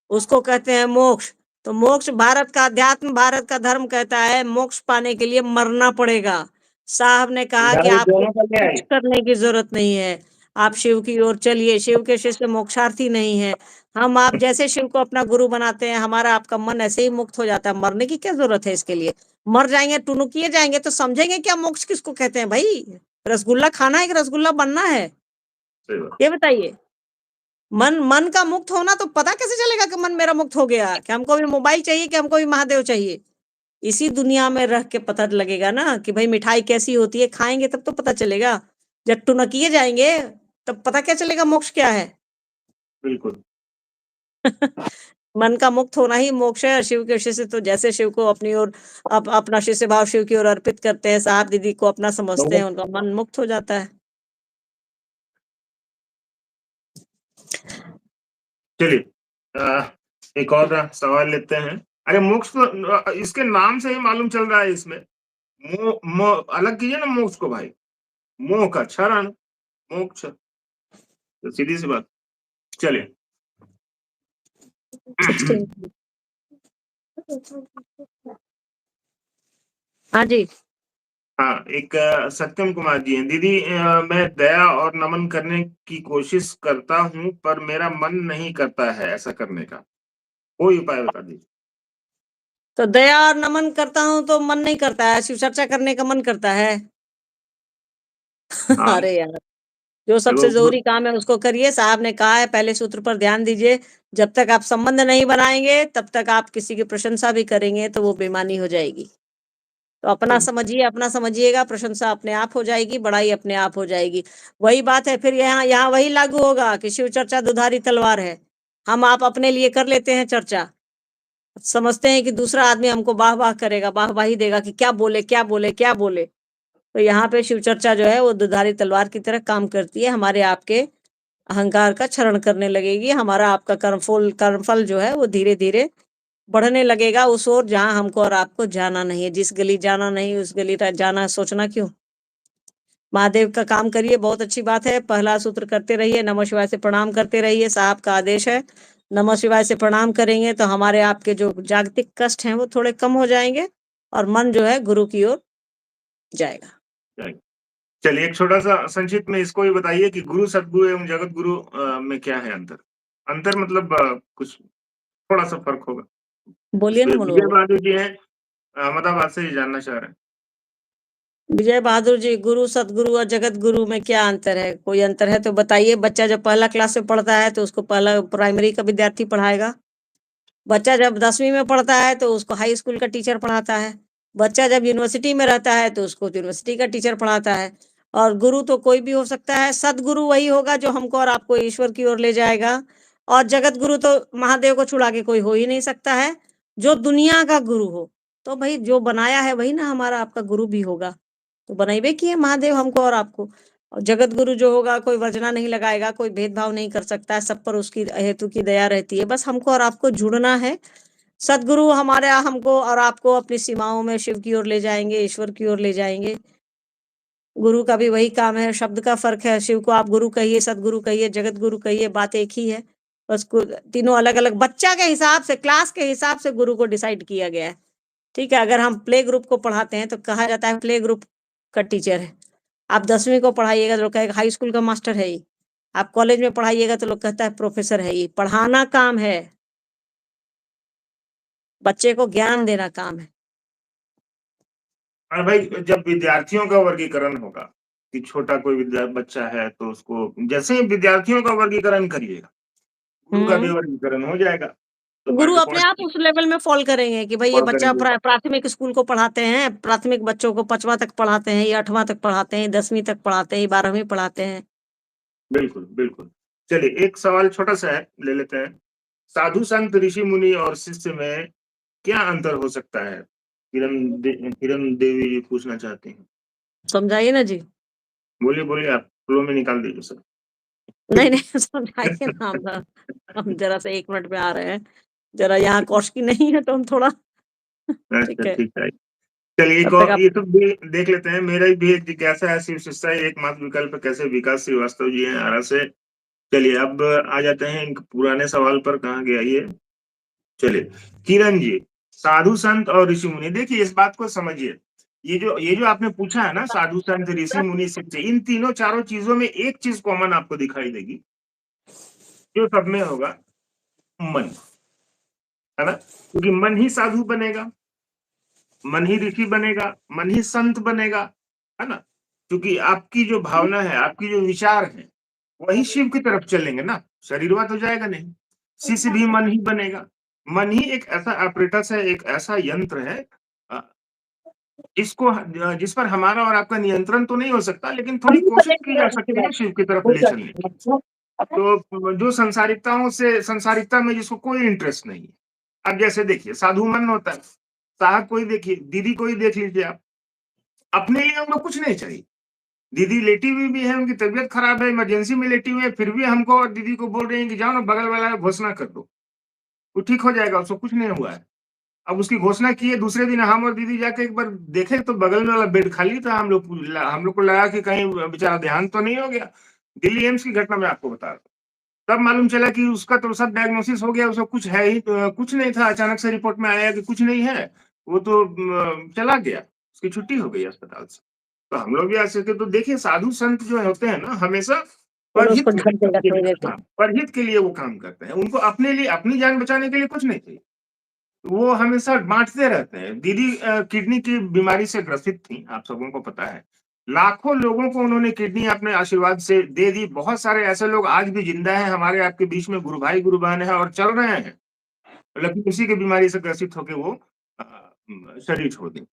उसको कहते हैं मोक्ष। तो मोक्ष भारत का अध्यात्म, भारत का धर्म कहता है मोक्ष पाने के लिए मरना पड़ेगा। साहब ने कहा कि गाड़ी आपको दोनों का ले कुछ आई। करने की ज़रूरत नहीं है। आप शिव की ओर चलिए, शिव के शिष्य मोक्षार्थी नहीं हैं। हम आप जैसे शिव को अपना गुरु बनाते हैं, हमारा आपका मन ऐसे ही मुक्त हो जाता है। मरने की क्या ज़रूरत है इसके लिए? मर जाएँगे, टुनुकिए जाएँगे तो समझेंगे क्या मोक्ष किसको कहते हैं भई? रसगुल्ला खाना है कि रसगुल्ला बनना है? सही बात। ये बताइए। मन मन का मुक्त होना तो पता कैसे चलेगा कि मन मेरा मुक्त हो गया? कि हमको भी मोबाइल चाहिए कि हमको भी महादेव चाहिए? इसी दुनिया में रह के पता लगेगा ना कि भई मिठाई कैसी होती है, खाएँगे तब तो पता चलेगा। जब टुनकिए जाएँगे, तब पता क्या चलेगा मोक्ष क्या है? बिल्कुल। मन का मुक्त होना ही मोक्ष है। शिव के शिष्य तो जैसे शिव को अपनी ओर अपना शिष्य भाव शिव की ओर अर्पित करते हैं, साहब दीदी को अपना समझते लोगों हैं, उनका मन मुक्त हो जाता है। चलिए एक और सवाल लेते हैं। अरे मोक्ष तो इसके नाम से ही मालूम चल रहा है इसमें। अलग कीजिए ना मोक्ष को भाई। मोह का क्षरण, मोक्ष, तो सीधी सी बात। चलिए 16 हाँ जी। हाँ, एक सत्यम कुमार जी हैं। दीदी मैं दया और नमन करने की कोशिश करता हूँ, पर मेरा मन नहीं करता है ऐसा करने का। कोई उपाय बता दीजिए। तो दया और नमन करता हूँ तो मन नहीं करता है, शिव चर्चा करने का मन करता है। हाँ, अरे यार! जो चलो सबसे ज़रूरी काम है उसको करिए। साहब ने कहा है पहले सूत्र पर ध्यान दीजिए। जब तक आप संबंध नहीं बनाएँगे, तब तक आप किसी की प्रशंसा भी करेंगे तो वो बेईमानी हो जाएगी। तो अपना समझिए, अपना समझिएगा, प्रशंसा अपने आप हो जाएगी, बड़ाई अपने आप हो जाएगी। वही बात है फिर यहाँ यहाँ वही लागू होगा कि शिव चर्चा दुधारी तलवार है। हम आप अपने लिए कर लेते हैं चर्चा। समझते हैं कि दूसरा आदमी हमको वाह-वाह करेगा, वाह-वाही देगा कि क्या बोले, क्या बोले, क्या बोले। तो यहाँ पे शिव चर्चा जो है वो दुधारी तलवार की तरह काम करती है, हमारे आपके अहंकार का क्षरण करने लगेगी, हमारा आपका कर्मफल जो है वो धीरे-धीरे बढ़ने लगेगा उस ओर जहाँ हमको और आपको जाना नहीं है। जिस गली जाना नहीं उस गली जाना सोचना क्यों? महादेव का काम करिए, बहुत अच्छी बात है। पहला सूत्र करते रहिए, नमः शिवाय से प्रणाम करते रहिए, साहब का आदेश है। नमः शिवाय से प्रणाम करेंगे तो हमारे आपके जो जागतिक कष्ट हैं वो थोड़े कम हो जाएँगे और मन जो है गुरु की ओर जाएगा। चलिए एक छोटा-सा संक्षिप्त में इसको भी बताइए कि गुरु, सद्गुरु एवं जगत गुरु में क्या है अंतर? अंतर मतलब कुछ थोड़ा-सा फ़र्क होगा। बोलिए ना इसमें मनु विजय बाबू। बहादुर जी हैं अहमदाबाद से ये जानना चाह रहे हैं। विजय बहादुर जी, गुरु, सतगुरु और जगत गुरु में क्या अंतर है? कोई अंतर है तो बताइए। बच्चा जब पहला क्लास में पढ़ता है तो उसको पहला प्राइमरी का विद्यार्थी पढ़ाएगा। बच्चा जब 10वीं में पढ़ता है तो उसको हाई स्कूल का टीचर पढ़ाता है। बच्चा जब यूनिवर्सिटी में रहता है तो उसको यूनिवर्सिटी का टीचर पढ़ाता है। और गुरु तो कोई भी हो सकता है, सद्गुरु वही होगा जो हमको और आपको ईश्वर की ओर ले जाएगा। और जगत गुरु तो महादेव को छुड़ा के कोई हो ही नहीं सकता है, जो दुनिया का गुरु हो। तो भई जो बनाया है वही ना हमारा आपका गुरु भी होगा। तो बनइबे किए महादेव हमको और आपको। और जगत गुरु जो होगा कोई वजना नहीं लगाएगा, कोई भेदभाव नहीं कर सकता है, सब पर उसकी हेतु की दया रहती है। बस हमको और आपको जुड़ना है। सद्गुरु हमारे हमको और आपको अपनी सीमाओं में शिव की ओर ले जाएँगे, ईश्वर की ओर ले जाएँगे। गुरु का भी वही काम है, शब्द का फ़र्क है। शिव को आप गुरु कहिए, सद्गुरु कहिए, जगत गुरु कहिए, बात एक ही है। बस को तीनों अलग-अलग बच्चा के हिसाब से, क्लास के हिसाब से गुरु को डिसाइड किया गया है। ठीक है? अगर हम प्ले ग्रुप को पढ़ाते हैं तो कहा जाता है प्ले ग्रुप का टीचर है। आप 10वीं को पढ़ाइएगा तो लोग कहेगा हाई स्कूल का मास्टर है ये। आप कॉलेज में पढ़ाइएगा तो लोग कहता है प्रोफ़ेसर है ये। पढ़ाना काम है, बच्चे को ज्ञान देना काम है। और भाई जब विद्यार्थियों का वर्गीकरण होगा, कि छोटा कोई बच्चा है तो उसको जैसे ही विद्यार्थियों का वर्गीकरण करिएगा, गुरु का भी हुँ। वर्गीकरण हो जाएगा। तो बाय गुरु अपने आप डिफ़ॉल्ट उस लेवल में फ़ॉल करेंगे कि भई ये कॉल बच्चा करेंगे। प्राथमिक स्कूल को पढ़ाते हैं, प्राथमिक बच्चों को 5वाँ तक पढ़ाते हैं, ये 8वाँ तक पढ़ाते हैं, 10वीं तक पढ़ाते हैं, ये 12वीं पढ़ाते हैं। बिल्कुल, बिल्कुल। चलिए एक सवाल छोटा-सा है, ले लेते हैं। साधु, संत, ऋषि, मुनि और शिष्य में क्या अंतर हो सकता है? किरण देवी जी पूछना चाहती हैं। समझाइए ना जी। बोलिए, बोलिए आप फ्लो में निकाल दीजिए सर। नहीं, नहीं समझाइए ना हम ज़रा-सा 1 मिनट में आ रहे हैं। ज़रा यहाँ कौशकी नहीं है तो हम थोड़ा अच्छा ठीक है, ठीक है। चलिए एक तब तक और आप ये तो भी देख लेते हैं। मेरा भी एक जिज्ञासा है, शिव शिष्टा एकमात्र विकल्प कैसे? विकास श्रीवास्तव जी हैं आरा से। चलिए अब आ जाते हैं इनके पुराने सवाल पर, कहाँ गया ये? चलिए, किरण जी, साधु संत और ऋषि मुनि, देखिए इस बात को समझिए। ये जो आपने पूछा है ना, साधु संत ऋषि मुनि शिष्य, इन तीनों चारों चीजों में एक चीज कॉमन आपको दिखाई देगी, जो सब में होगा, मन, है ना? क्योंकि मन ही साधु बनेगा, मन ही ऋषि बनेगा, मन ही संत बनेगा, है ना? क्योंकि आपकी जो भावना है, आपकी जो विचार है, वही शिव की तरफ चलेंगे ना, शरीरवा तो जाएगा नहीं। शिष्य भी मन ही बनेगा। मन ही एक ऐसा apparatus है, एक ऐसा यंत्र है अ, जिस पर हमारा और आपका नियंत्रण तो नहीं हो सकता, लेकिन थोड़ी कोशिश की जा सकती है शिव की तरफ ले चलने की। तो जो सांसारिकता में जिसको कोई इंटरेस्ट नहीं है। अब जैसे देखिए साधु मन होता है, साहब कोई देखिए, दीदी कोई देख लीजिए आप, अपने लिए उनको कुछ नहीं चाहिए। दीदी लेटी हुई भी है, उनकी तबीयत खराब है, इमरजेंसी में लेटी हुई है, फिर भी हमको और दीदी को बोल रही हैं कि जाओ ना बगल वाला का घोषणा कर दो, वो ठीक हो जाएगा, उसको कुछ नहीं हुआ है। अब उसकी घोषणा की है, दूसरे दिन हम और दीदी जाके एक बार देखे तो बगल में वाला बेड खाली था। हम लोग को लगा कि कहीं बेचारा देहांत तो नहीं हो गया। दिल्ली एम्स की घटना मैं आपको बता रहा हूँ। तब मालूम चला कि उसका तो सब डायग्नोसिस हो गया, उसको कुछ है ही कुछ नहीं था। अचानक से रिपोर्ट में आया कि कुछ नहीं है, वो तो चला गया, उसकी छुट्टी हो गई अस्पताल से। तो हम लोग भी ऐसे थे। तो देखिए साधु संत जो होते हैं ना, हमेशा चलो उसको परहित ढक देगा थोड़ी देर के हाँ, परहित के लिए वो काम करते हैं। उनको अपने लिए, अपनी जान बचाने के लिए कुछ नहीं चाहिए। वो हमेशा बाँटते रहते हैं। दीदी किडनी की बीमारी से ग्रसित थीं, आप सबों को पता है। लाखों लोगों को उन्होंने किडनी अपने आशीर्वाद से दे दी। बहुत सारे ऐसे लोग आज भी ज़िंदा हैं हमारे आपके बीच में, गुरु भाई, गुरु बहन हैं और चल रहे हैं। लेकिन उसी की बीमारी से ग्रसित होके वो शरीर छोड़ दें।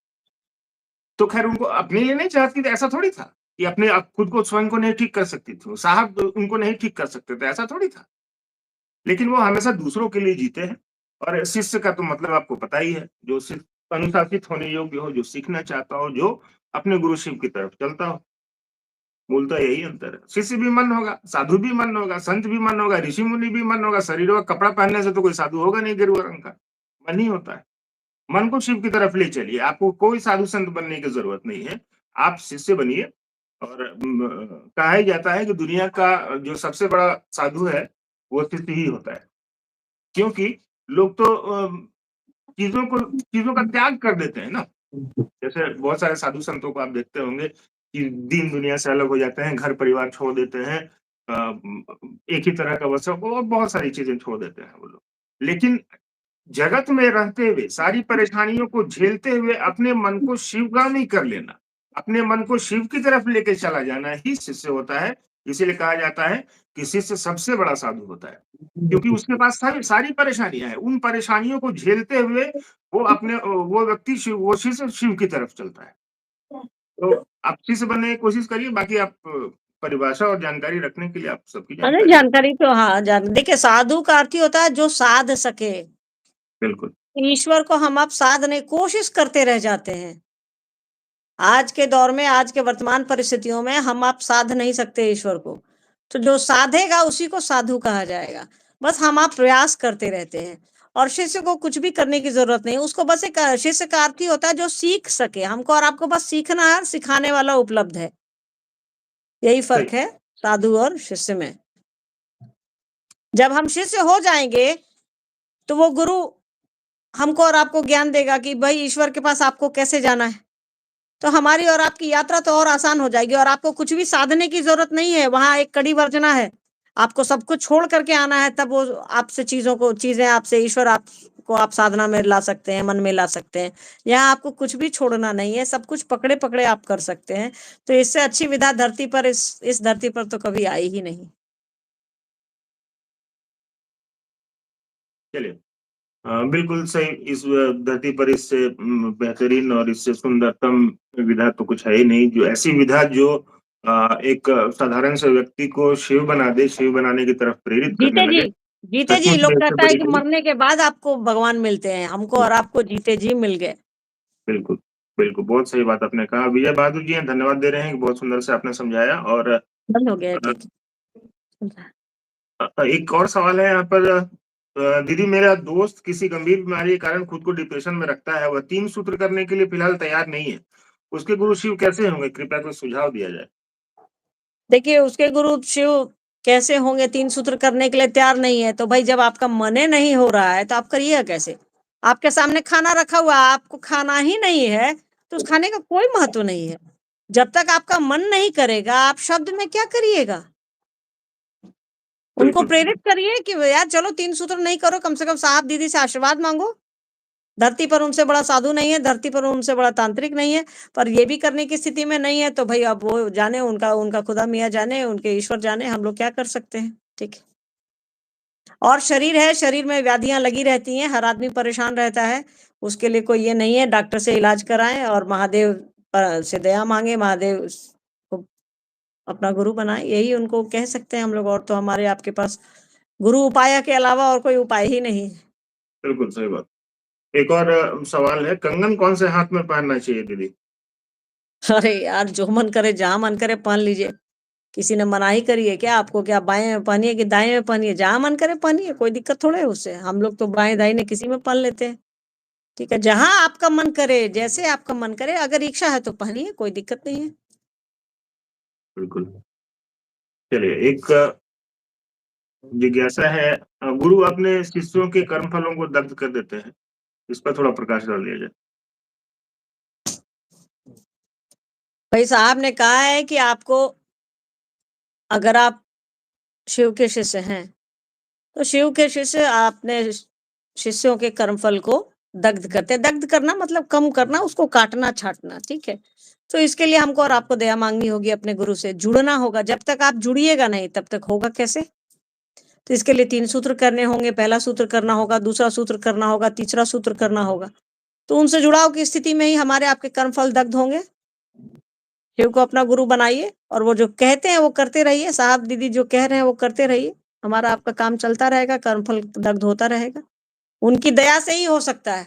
तो ख़ैर उनको अपने लिए नहीं चाहती थी, ऐसा थोड़ी था कि अपने आप खुद को स्वयं को नहीं ठीक कर सकती थी। वो साहब उनको नहीं ठीक कर सकते थे, ऐसा थोड़ी था। लेकिन वो हमेशा दूसरों के लिए जीते हैं। और शिष्य का तो मतलब आपको पता ही है, जो सिर्फ अनुशासित होने योग्य हो, जो सीखना चाहता हो, जो अपने गुरु शिव की तरफ चलता हो। मूलतः यही अंतर है। शिष्य भी मन होगा, साधु भी मन होगा, संत भी मन होगा, ऋषि मुनि भी मन होगा। शरीर का कपड़ा पहनने से तो कोई साधु होगा नहीं गेरुआ रंग का, मन ही होता है। मन को शिव की तरफ ले चलिए, आपको कोई साधु संत बनने की जरूरत नहीं है। आप शिष्य बनिए। और कहा ही जाता है कि दुनिया का जो सबसे बड़ा साधु है, वो शिष्य ही होता है। क्योंकि लोग तो चीज़ों का त्याग कर देते हैं ना। जैसे बहुत सारे साधु संतों को आप देखते होंगे, कि दीन दुनिया से अलग हो जाते हैं, घर परिवार छोड़ देते हैं, एक ही तरह का वस्त्र और बहुत सारी चीजें छोड़ देते हैं वो लोग। लेकिन जगत में रहते हुए, सारी परेशानियों को झेलते हुए अपने मन को शिवगामी कर लेना, अपने मन को शिव की तरफ लेके चला जाना ही शिष्य होता है। इसीलिए कहा जाता है कि शिष्य सबसे बड़ा साधु होता है, क्योंकि उसके पास सारी सारी परेशानियाँ हैं। उन परेशानियों को झेलते हुए वो व्यक्ति वो शिष्य शिव की तरफ चलता है। तो आप शिष्य बनने की कोशिश करिए, बाकी आप परिभाषा और जानकारी रखने के लिए आप सबकी अरे जानकारी जानकारी तो हाँ, देखिए साधु का अर्थ ही होता है जो साध सके। बिल्कुल, ईश्वर को हम आप साधने कोशिश करते रह जाते हैं। आज के दौर में, आज के वर्तमान परिस्थितियों में हम आप साध नहीं सकते ईश्वर को। तो जो साधेगा उसी को साधु कहा जाएगा। बस हम आप प्रयास करते रहते हैं और शिष्य को कुछ भी करने की ज़रूरत नहीं है। उसको बस एक शिष्य का अर्थ ही होता है जो सीख सके। हमको और आपको बस सीखना है, सिखाने वाला उपलब्ध है। यही सही, फ़र्क है साधु और शिष्य में। जब हम शिष्य हो जाएँगे, तो वो गुरु हमको और आपको ज्ञान देगा कि भई ईश्वर के पास आपको कैसे जाना है। तो हमारी और आपकी यात्रा तो और आसान हो जाएगी और आपको कुछ भी साधने की ज़रूरत नहीं है, वहाँ एक कड़ी वर्जना है। आपको सब कुछ छोड़ कर के आना है, तब वो आपसे चीज़ें आपसे ईश्वर आपको आप साधना में ला सकते हैं, मन में ला सकते हैं। यहाँ आपको कुछ भी छोड़ना नहीं है, सब कुछ पकड़े-पकड़े आप कर सकते हैं। तो इससे अच्छी विधा धरती पर इस धरती पर तो कभी आई ही नहीं। चलिए। बिल्कुल सही। इस धरती पर इससे बेहतरीन और इससे सुंदरतम विधा तो कुछ है ही नहीं। जो ऐसी विधा जो एक साधारण से व्यक्ति को शिव बना दे, शिव बनाने की तरफ प्रेरित करने जीते जी लगे, जीते जी सचमुच में लोग इससे कहता है बड़ी कि कोई मरने के बाद आपको भगवान मिलते हैं, हमको और आपको जीते जी मिल गए। बिल्कुल, बिल्कुल, बहुत सही बात आपने कहा। विजय बहादुर जी हैं, धन्यवाद दे रहे हैं कि बहुत सुंदर से आपने समझाया और बंद हो गया है, अ ठीक है। एक और सवाल है यहाँ पर। दीदी, मेरा दोस्त किसी गंभीर बीमारी के कारण खुद को डिप्रेशन में रखता है। वह 3 सूत्र करने के लिए फिलहाल तैयार नहीं है। उसके गुरु शिव कैसे होंगे? कृपया कोई सुझाव दिया जाए। देखिए, उसके गुरु शिव कैसे होंगे, 3 सूत्र करने के लिए तैयार नहीं है, तो भाई जब आपका मन ही नहीं हो रहा है, तो आप करिएगा कैसे? आपके सामने खाना रखा हुआ है, आपको खाना ही नहीं है, तो उस खाने का कोई महत्व नहीं है। जब तक आपका मन नहीं करेगा, आप शब्द में क्या करिएगा? उनको बिल्कुल, प्रेरित करिए कि यार चलो 3 सूत्र नहीं करो, कम से कम साहब दीदी से आशीर्वाद माँगो। धरती पर उनसे बड़ा साधु नहीं है, धरती पर उनसे बड़ा तांत्रिक नहीं है, पर ये भी करने की स्थिति में नहीं है, तो भई अब वो जाने, उनका उनका खुदा मियाँ जाने, उनके ईश्वर जाने, हम लोग क्या कर सकते हैं? ठीक है। और शरीर है, शरीर में व्याधियाँ लगी रहती हैं, हर आदमी परेशान रहता है, उसके लिए कोई ये नहीं है, डॉक्टर से इलाज कराएँ और महादेव से दया माँगे, महादेव को अपना गुरु बनाएँ, यही उनको कह सकते हैं हम लोग। और तो हमारे आपके पास गुरु उपाय के अलावा और कोई उपाय ही नहीं है। बिल्कुल सही बात। एक और सवाल है, कंगन कौन से हाथ में पहनना चाहिए दीदी? अरे यार! जो मन करे, जहाँ मन करे पहन लीजिए। किसी ने मनाही करी है क्या आपको? क्या बाएँ में पहनिए कि दाएँ में पहनिए? जहाँ मन करे पहनिए, कोई दिक्कत थोड़े है उससे। हम लोग तो बाएँ-दाहिने किसी में पहन लेते हैं। ठीक है? जहाँ आपका मन करे, जैसे आपका मन करे, अगर इच्छा है तो पहनिए, कोई दिक्कत नहीं है। बिल्कुल। चलिए, एक जिज्ञासा है। गुरु अपने शिष्यों के कर्म फलों को दग्ध कर देते हैं। इस पर थोड़ा प्रकाश डाल दिया जाए। भाई साहब ने कहा है कि आपको अगर आप शिव के शिष्य हैं, तो शिव के शिष्य अपने शिष्यों के कर्मफल को दग्ध करते हैं। दग्ध करना मतलब कम करना, उसको काटना-छाँटना, ठीक है? तो इसके लिए हमको और आपको दया माँगनी होगी अपने गुरु से, जुड़ना होगा। जब तक आप जुड़िएगा नहीं, तब तक होगा कैसे? तो इसके लिए 3 सूत्र करने होंगे, पहला सूत्र करना होगा, दूसरा सूत्र करना होगा, तीसरा सूत्र करना होगा। तो उनसे जुड़ाव की स्थिति में ही हमारे आपके कर्मफल दग्ध होंगे। शिव को अपना गुरु बनाइए और वो जो कहते हैं वो करते रहिए, साहब दीदी जो कह रहे हैं वो करते रहिए। हमारा आपका काम चलता रहेगा, कर्मफल दग्ध होता रहेगा। उनकी दया से ही हो सकता है,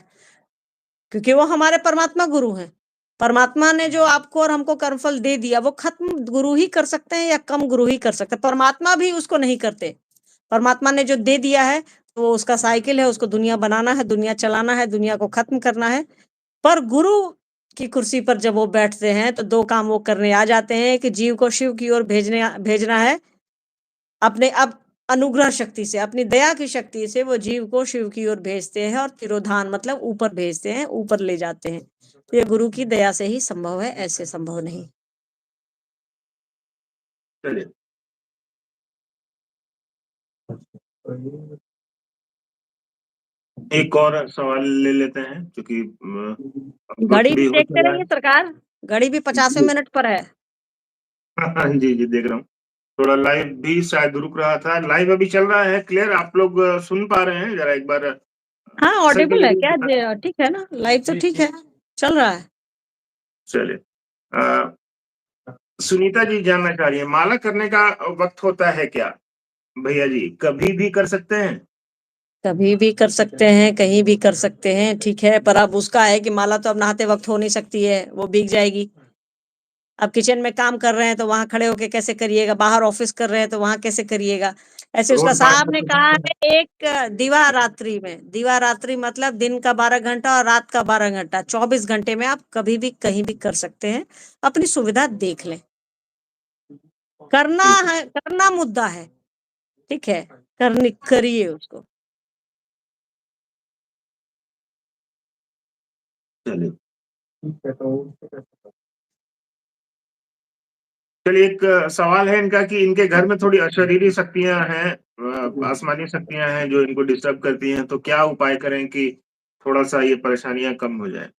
क्योंकि वो हमारे परमात्मा गुरु हैं। परमात्मा ने जो आपको और हमको कर्मफल दे दिया, वो खत्म गुरु ही कर सकते हैं या कम गुरु ही कर सकते हैं। परमात्मा भी उसको नहीं करते। परमात्मा ने जो दे दिया है, तो वो उसका साइकिल है, उसको दुनिया बनाना है, दुनिया चलाना है, दुनिया को खत्म करना है। पर गुरु की कुर्सी पर जब वो बैठते हैं, तो 2 काम वो करने आ जाते हैं कि जीव को शिव की ओर भेजना है। अपने अब अनुग्रह शक्ति से, अपनी दया की शक्ति से वो जीव को शिव की ओर भेजते हैं और तिरोधान मतलब ऊपर भेजते हैं, ऊपर ले जाते हैं। तो ये गुरु की दया से ही संभव है, ऐसे संभव नहीं। चलिए। एक और सवाल ले लेते हैं क्योंकि अब वक़्त घड़ी भी भी हो देखते चला रहिए है। सरकार, घड़ी भी 50वें जी। मिनट पर है। हाँ, जी, जी, देख रहा हूँ। थोड़ा लाइव भी शायद रुक रहा था। लाइव अभी चल रहा है क्लियर आप लोग सुन पा रहे हैं? ज़रा एक बार हाँ, सही ऑडिबल है तरीके से क्या? बता। ठीक है ना? लाइव तो ठीक है, चल रहा है। चलिए। अ, सुनीता जी जानना चाह रही हैं, माला करने का वक़्त होता है क्या? भैया जी, कभी भी कर सकते हैं? कभी भी कर सकते हैं, कहीं भी कर सकते हैं, ठीक है, पर अब उसका है कि माला तो अब नहाते वक़्त हो नहीं सकती है, वो भीग जाएगी। अब किचन में काम कर रहे हैं, तो वहाँ खड़े होके कैसे करिएगा? बाहर ऑफ़िस कर रहे हैं, तो वहाँ कैसे करिएगा? ऐसे उसका रोड पार साहब कर ने तो कहा सकते हैं। है एक दिवा-रात्रि में, दिवा-रात्रि मतलब दिन का 12 घंटा और रात का 12 घंटा, 24 घंटे में आप कभी भी, कहीं भी कर सकते हैं, अपनी सुविधा देख लें। करना ठीक है, है, करना मुद्दा है, ठीक है? करनी करिए उसको। चलिए। चलिए एक सवाल है इनका कि इनके घर में थोड़ी अशरीरी शक्तियाँ हैं, आसमानी शक्तियाँ हैं जो इनको डिस्टर्ब करती हैं, तो क्या उपाय करें कि थोड़ा-सा ये परेशानियाँ कम हो जाएँ?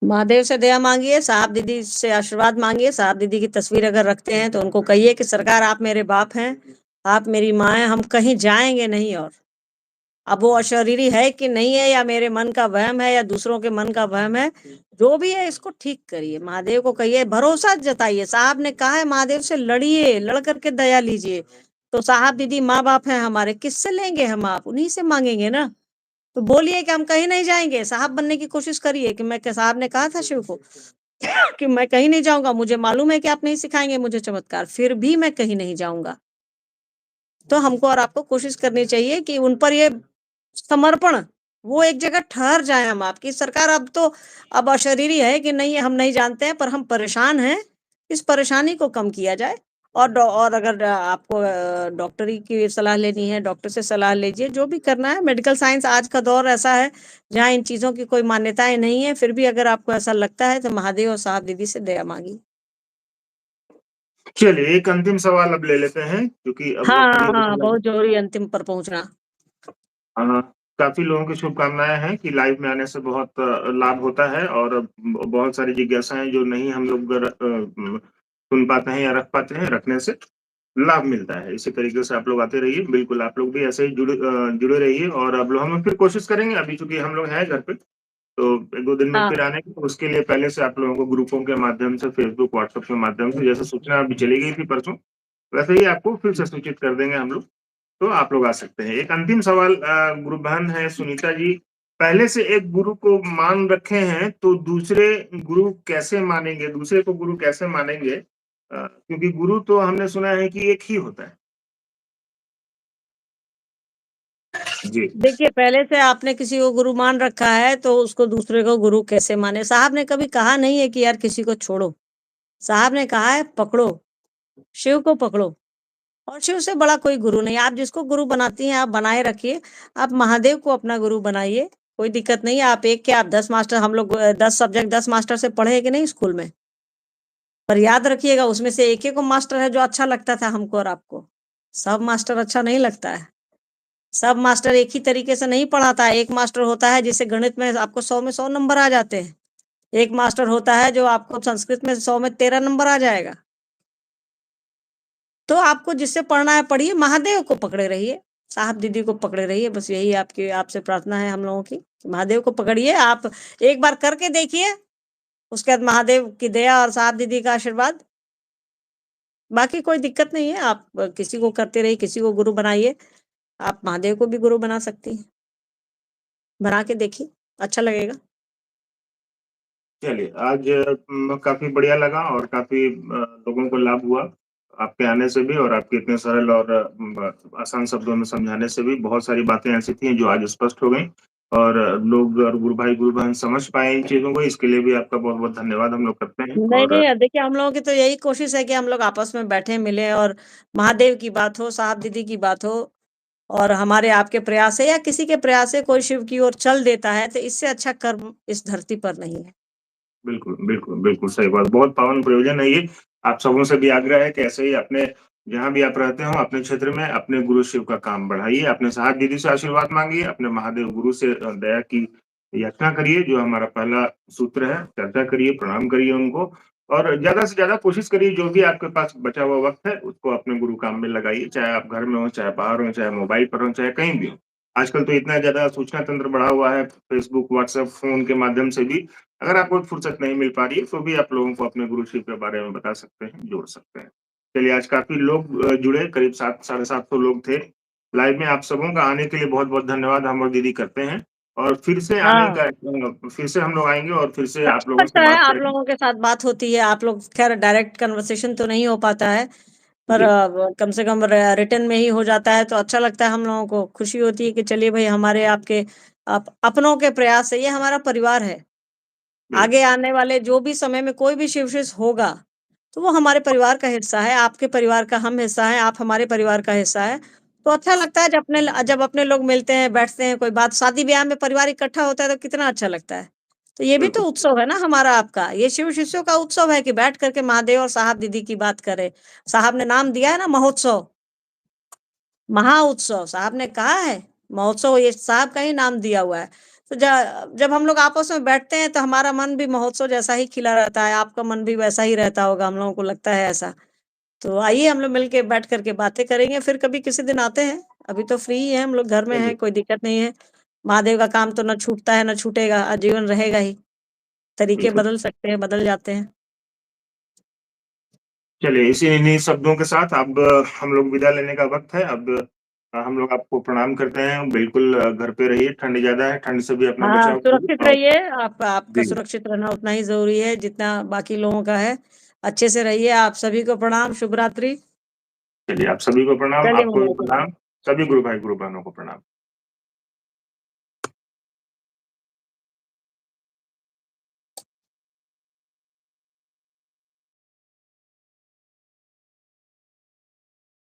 महादेव से दया माँगिए, साहब दीदी से आशीर्वाद माँगिए, साहब दीदी की तस्वीर अगर रखते हैं तो उनको कहिए कि सरकार आप मेरे बाप हैं, आप मेरी माँ हैं, हम कहीं जाएँगे नहीं और। अब वो अशरीरी है कि नहीं है या मेरे मन का वहम है या दूसरों के मन का वहम है, जो भी है इसको ठीक करिए, महादेव को कहिए, भरोसा जताइए, साहब ने कहा है महादेव से लड़िए, लड़ कर के दया लीजिए। तो साहब दीदी माँ-बाप हैं हमारे, किससे लेंगे हम आप? उन्हीं से माँगेंगे ना। तो बोलिए कि हम कहीं नहीं जाएँगे, साहब बनने की कोशिश करिए कि मैं क साहब ने कहा था शिव को कि मैं कहीं नहीं जाऊँगा, मुझे मालूम है कि आप नहीं सिखाएँगे मुझे चमत्कार, फिर भी मैं कहीं नहीं जाऊँगा। तो हमको और आपको कोशिश करनी चाहिए कि उन पर ये समर्पण, वो एक जगह ठहर जाएँ हम आपकी सरकार अब अशरीरी है कि नहीं हम नहीं जानते हैं पर हम परेशान हैं, इस परेशानी को कम किया जाए और अगर आपको डॉक्टरी की सलाह लेनी है, डॉक्टर से सलाह लीजिए, जो भी करना है मेडिकल साइंस आज का दौर ऐसा है, जहाँ इन चीज़ों की कोई मान्यताएँ नहीं है, फिर भी अगर आपको ऐसा लगता है तो महादेव और साहब दीदी से दया माँगिए। चलिए एक अंतिम सवाल अब ले लेते हैं क्योंकि अब हाँ, वक़्त भी हाँ, हो हाँ, चला है। बहुत ज़रूरी अंतिम पर पहुँचना। काफ़ी लोगों की शुभकामनाएँ हैं कि लाइव में आने से बहुत लाभ होता है और बहुत सारी जिज्ञासाएँ जो नहीं हम लोग सुन पाते हैं या रख पाते हैं, रखने से लाभ मिलता है। इसी तरीके से आप लोग आते रहिए, बिल्कुल आप लोग भी ऐसे ही जुड़े रहिए और अब लोग हम फिर कोशिश करेंगे अभी चूँकि हम लोग हैं घर पे, तो 1-2 दिन में हाँ, फिर आने की, तो उसके लिए पहले से आप लोगों को ग्रुपों के माध्यम से फ़ेसबुक, व्हाट्सएप के माध्यम से जैसे सूचना अभी चली गई थी परसों, वैसे ही आपको फिर से सूचित कर देंगे हम लोग। तो आप लोग आ सकते हैं। एक अंतिम सवाल गुरु बहन है सुनीता जी, पहले से एक गुरु को मान रखे हैं, तो दूसरे गुरु कैसे मानेंगे? दूसरे को गुरु कैसे मानेंगे? क्योंकि गुरु तो हमने सुना है कि एक ही होता है। जी, देखिए पहले से आपने किसी को गुरु मान रखा है, तो उसको दूसरे को गुरु कैसे माने? साहब ने कभी कहा नहीं है कि यार किसी को छोड़ो। साहब ने कहा है पकड़ो, शिव को पकड़ो और शिव से बड़ा कोई गुरु नहीं। आप जिसको गुरु बनाती हैं, आप बनाए रखिए। आप महादेव को अपना गुरु बनाइए, कोई दिक्कत नहीं है। आप 1 क्या आप 10 मास्टर हम लोग 10 सब्जेक्ट 10 मास्टर से पढ़े हैं कि नहीं स्कूल में? पर याद रखिएगा उसमें से एक ही को मास्टर है जो अच्छा लगता था हमको और आपको। सब मास्टर अच्छा नहीं लगता है। सब मास्टर एक ही तरीके से नहीं पढ़ाता है। एक मास्टर होता है जिसे गणित में आपको 100 में 100 नंबर आ जाते हैं। एक मास्टर होता है जो आपको संस्कृत में 100 में 13 नंबर आ जाएगा। तो आपको जिससे पढ़ना है पढ़िए, महादेव को पकड़े रहिए, साहब दीदी को पकड़े रहिए, बस यही आपकी आपसे प्रार्थना है हम लोगों की। महादेव को पकड़िए, आप एक बार करके देखिए, उसके बाद महादेव की दया और साहब दीदी का आशीर्वाद, बाकी कोई दिक्कत नहीं है, आप किसी को करते रहिए, किसी को गुरु बनाइए, आप महादेव को भी गुरु बना सकती हैं। बना के देखिए, अच्छा लगेगा। चलिए आज काफ़ी बढ़िया लगा और काफ़ी लोगों को लाभ हुआ, आपके आने से भी और आपके इतने सरल और आसान शब्दों में समझाने से भी। बहुत सारी बातें ऐसी थी जो आज स्पष्ट हो गई और लोग और गुरु भाई, गुरु बहन समझ पाए इन चीज़ों को, इसके लिए भी आपका बहुत-बहुत धन्यवाद हम लोग करते हैं नहीं, और नहीं, देखिए हम लोगों की तो यही कोशिश है कि हम लोग आपस में बैठे मिलें और महादेव की बात हो, साहब दीदी की बात हो और हमारे आपके प्रयास से या किसी के प्रयास से कोई शिव की ओर चल देता है, तो इससे अच्छा कर्म इस धरती पर नहीं है। बिल्कुल, बिल्कुल, बिल्कुल सही बात। बहुत पावन प्रयोजन है ये आप सबों से भी आग्रह है कि ऐसे ही अपने जहाँ भी आप रहते हो अपने क्षेत्र में अपने गुरु शिव का काम बढ़ाइए, अपने साहब दीदी से आशीर्वाद माँगिए, अपने महादेव गुरु से दया की याचना करिए, जो हमारा पहला सूत्र है, चर्चा करिए, प्रणाम करिए उनको और ज़्यादा से ज़्यादा कोशिश करिए जो भी आपके पास बचा हुआ वक़्त है, उसको अपने गुरु काम में लगाइए, चाहे आप घर में हो, चाहे बाहर हो, चाहे मोबाइल पर हो, चाहे कहीं भी हो। आजकल तो इतना ज़्यादा सूचना तंत्र बढ़ा हुआ है, फ़ेसबुक, व्हाट्सएप, फ़ोन के माध्यम से भी अगर आपको फुर्सत नहीं मिल पा रही है, तो भी आप लोगों को अपने गुरु शिव के बारे में बता सकते हैं, जोड़ सकते हैं। चलिए आज काफ़ी लोग जुड़े, करीब 7 साढ़े 700 लोग थे। लाइव में आप सबों का आने के लिए बहुत-बहुत धन्यवाद हम और दीदी करते हैं और फिर से आने हाँ। का फिर से हम लोग आएँगे और फिर से आप अच्छा लोगों से लगता है बात आप करेंगे। लोगों के साथ बात होती है, आप लोग ख़ैर डायरेक्ट कन्वर्सेशन तो नहीं हो पाता है, पर जी, कम से कम रिटर्न में ही हो जाता है, तो अच्छा लगता है हम लोगों को, खुशी होती है कि चलिए भई हमारे आपके अपनों के प्रयास से ये हमारा परिवार है। आगे बिल्कुल, आने वाले जो भी समय में कोई भी शिवशिष्य होगा, तो वो हमारे परिवार का हिस्सा है, आपके परिवार का हम हिस्सा हैं, आप हमारे परिवार का हिस्सा है। तो अच्छा लगता है जब अपने लोग मिलते हैं, बैठते हैं, कोई बात शादी-ब्याह में परिवार इकट्ठा होता है तो कितना अच्छा लगता है। तो ये भी तो बिल्कुल, उत्सव है ना हमारा आपका, ये शिव-शिष्यों का उत्सव है कि बैठ कर के महादेव और साहब दीदी की बात करें। साहब ने नाम दिया है ना महोत्सव, महाउत्सव साहब ने कहा है, महोत्सव ये साहब का ही नाम दिया हुआ है। तो जब हम लोग आपस में बैठते हैं तो हमारा मन भी महोत्सव जैसा ही खिला रहता है, आपका मन भी वैसा ही रहता होगा, हम लोगों को लगता है ऐसा। तो आइए हम लोग मिल के बैठ कर के बातें करेंगे, फिर कभी किसी दिन आते हैं। अभी तो फ्री ही हैं हम लोग, घर में चलिए, हैं, कोई दिक्कत नहीं है। महादेव का काम तो ना छूटता है, ना छूटेगा, आजीवन रहेगा ही। तरीके बिल्कुल। बदल सकते हैं, बदल जाते हैं। चलिए, इसी इन्हीं शब्दों के साथ अब हम लोग विदा लेने का वक़्त है। अब हम लोग आपको प्रणाम करते हैं। बिल्कुल घर पे रहिए, ठंड ज़्यादा है, ठंड से भी अपना हाँ, बचाव करिए सुरक्षित और रहिए, आपका जी, सुरक्षित रहना उतना ही ज़रूरी है, जितना बाकी लोगों का है। अच्छे से रहिए, आप सभी को प्रणाम, शुभ रात्रि। चलिए आप सभी को प्रणाम, चलिए आपको भी मनोज जी। प्रणाम, सभी गुरु भाई, गुरु बहनों को प्रणाम।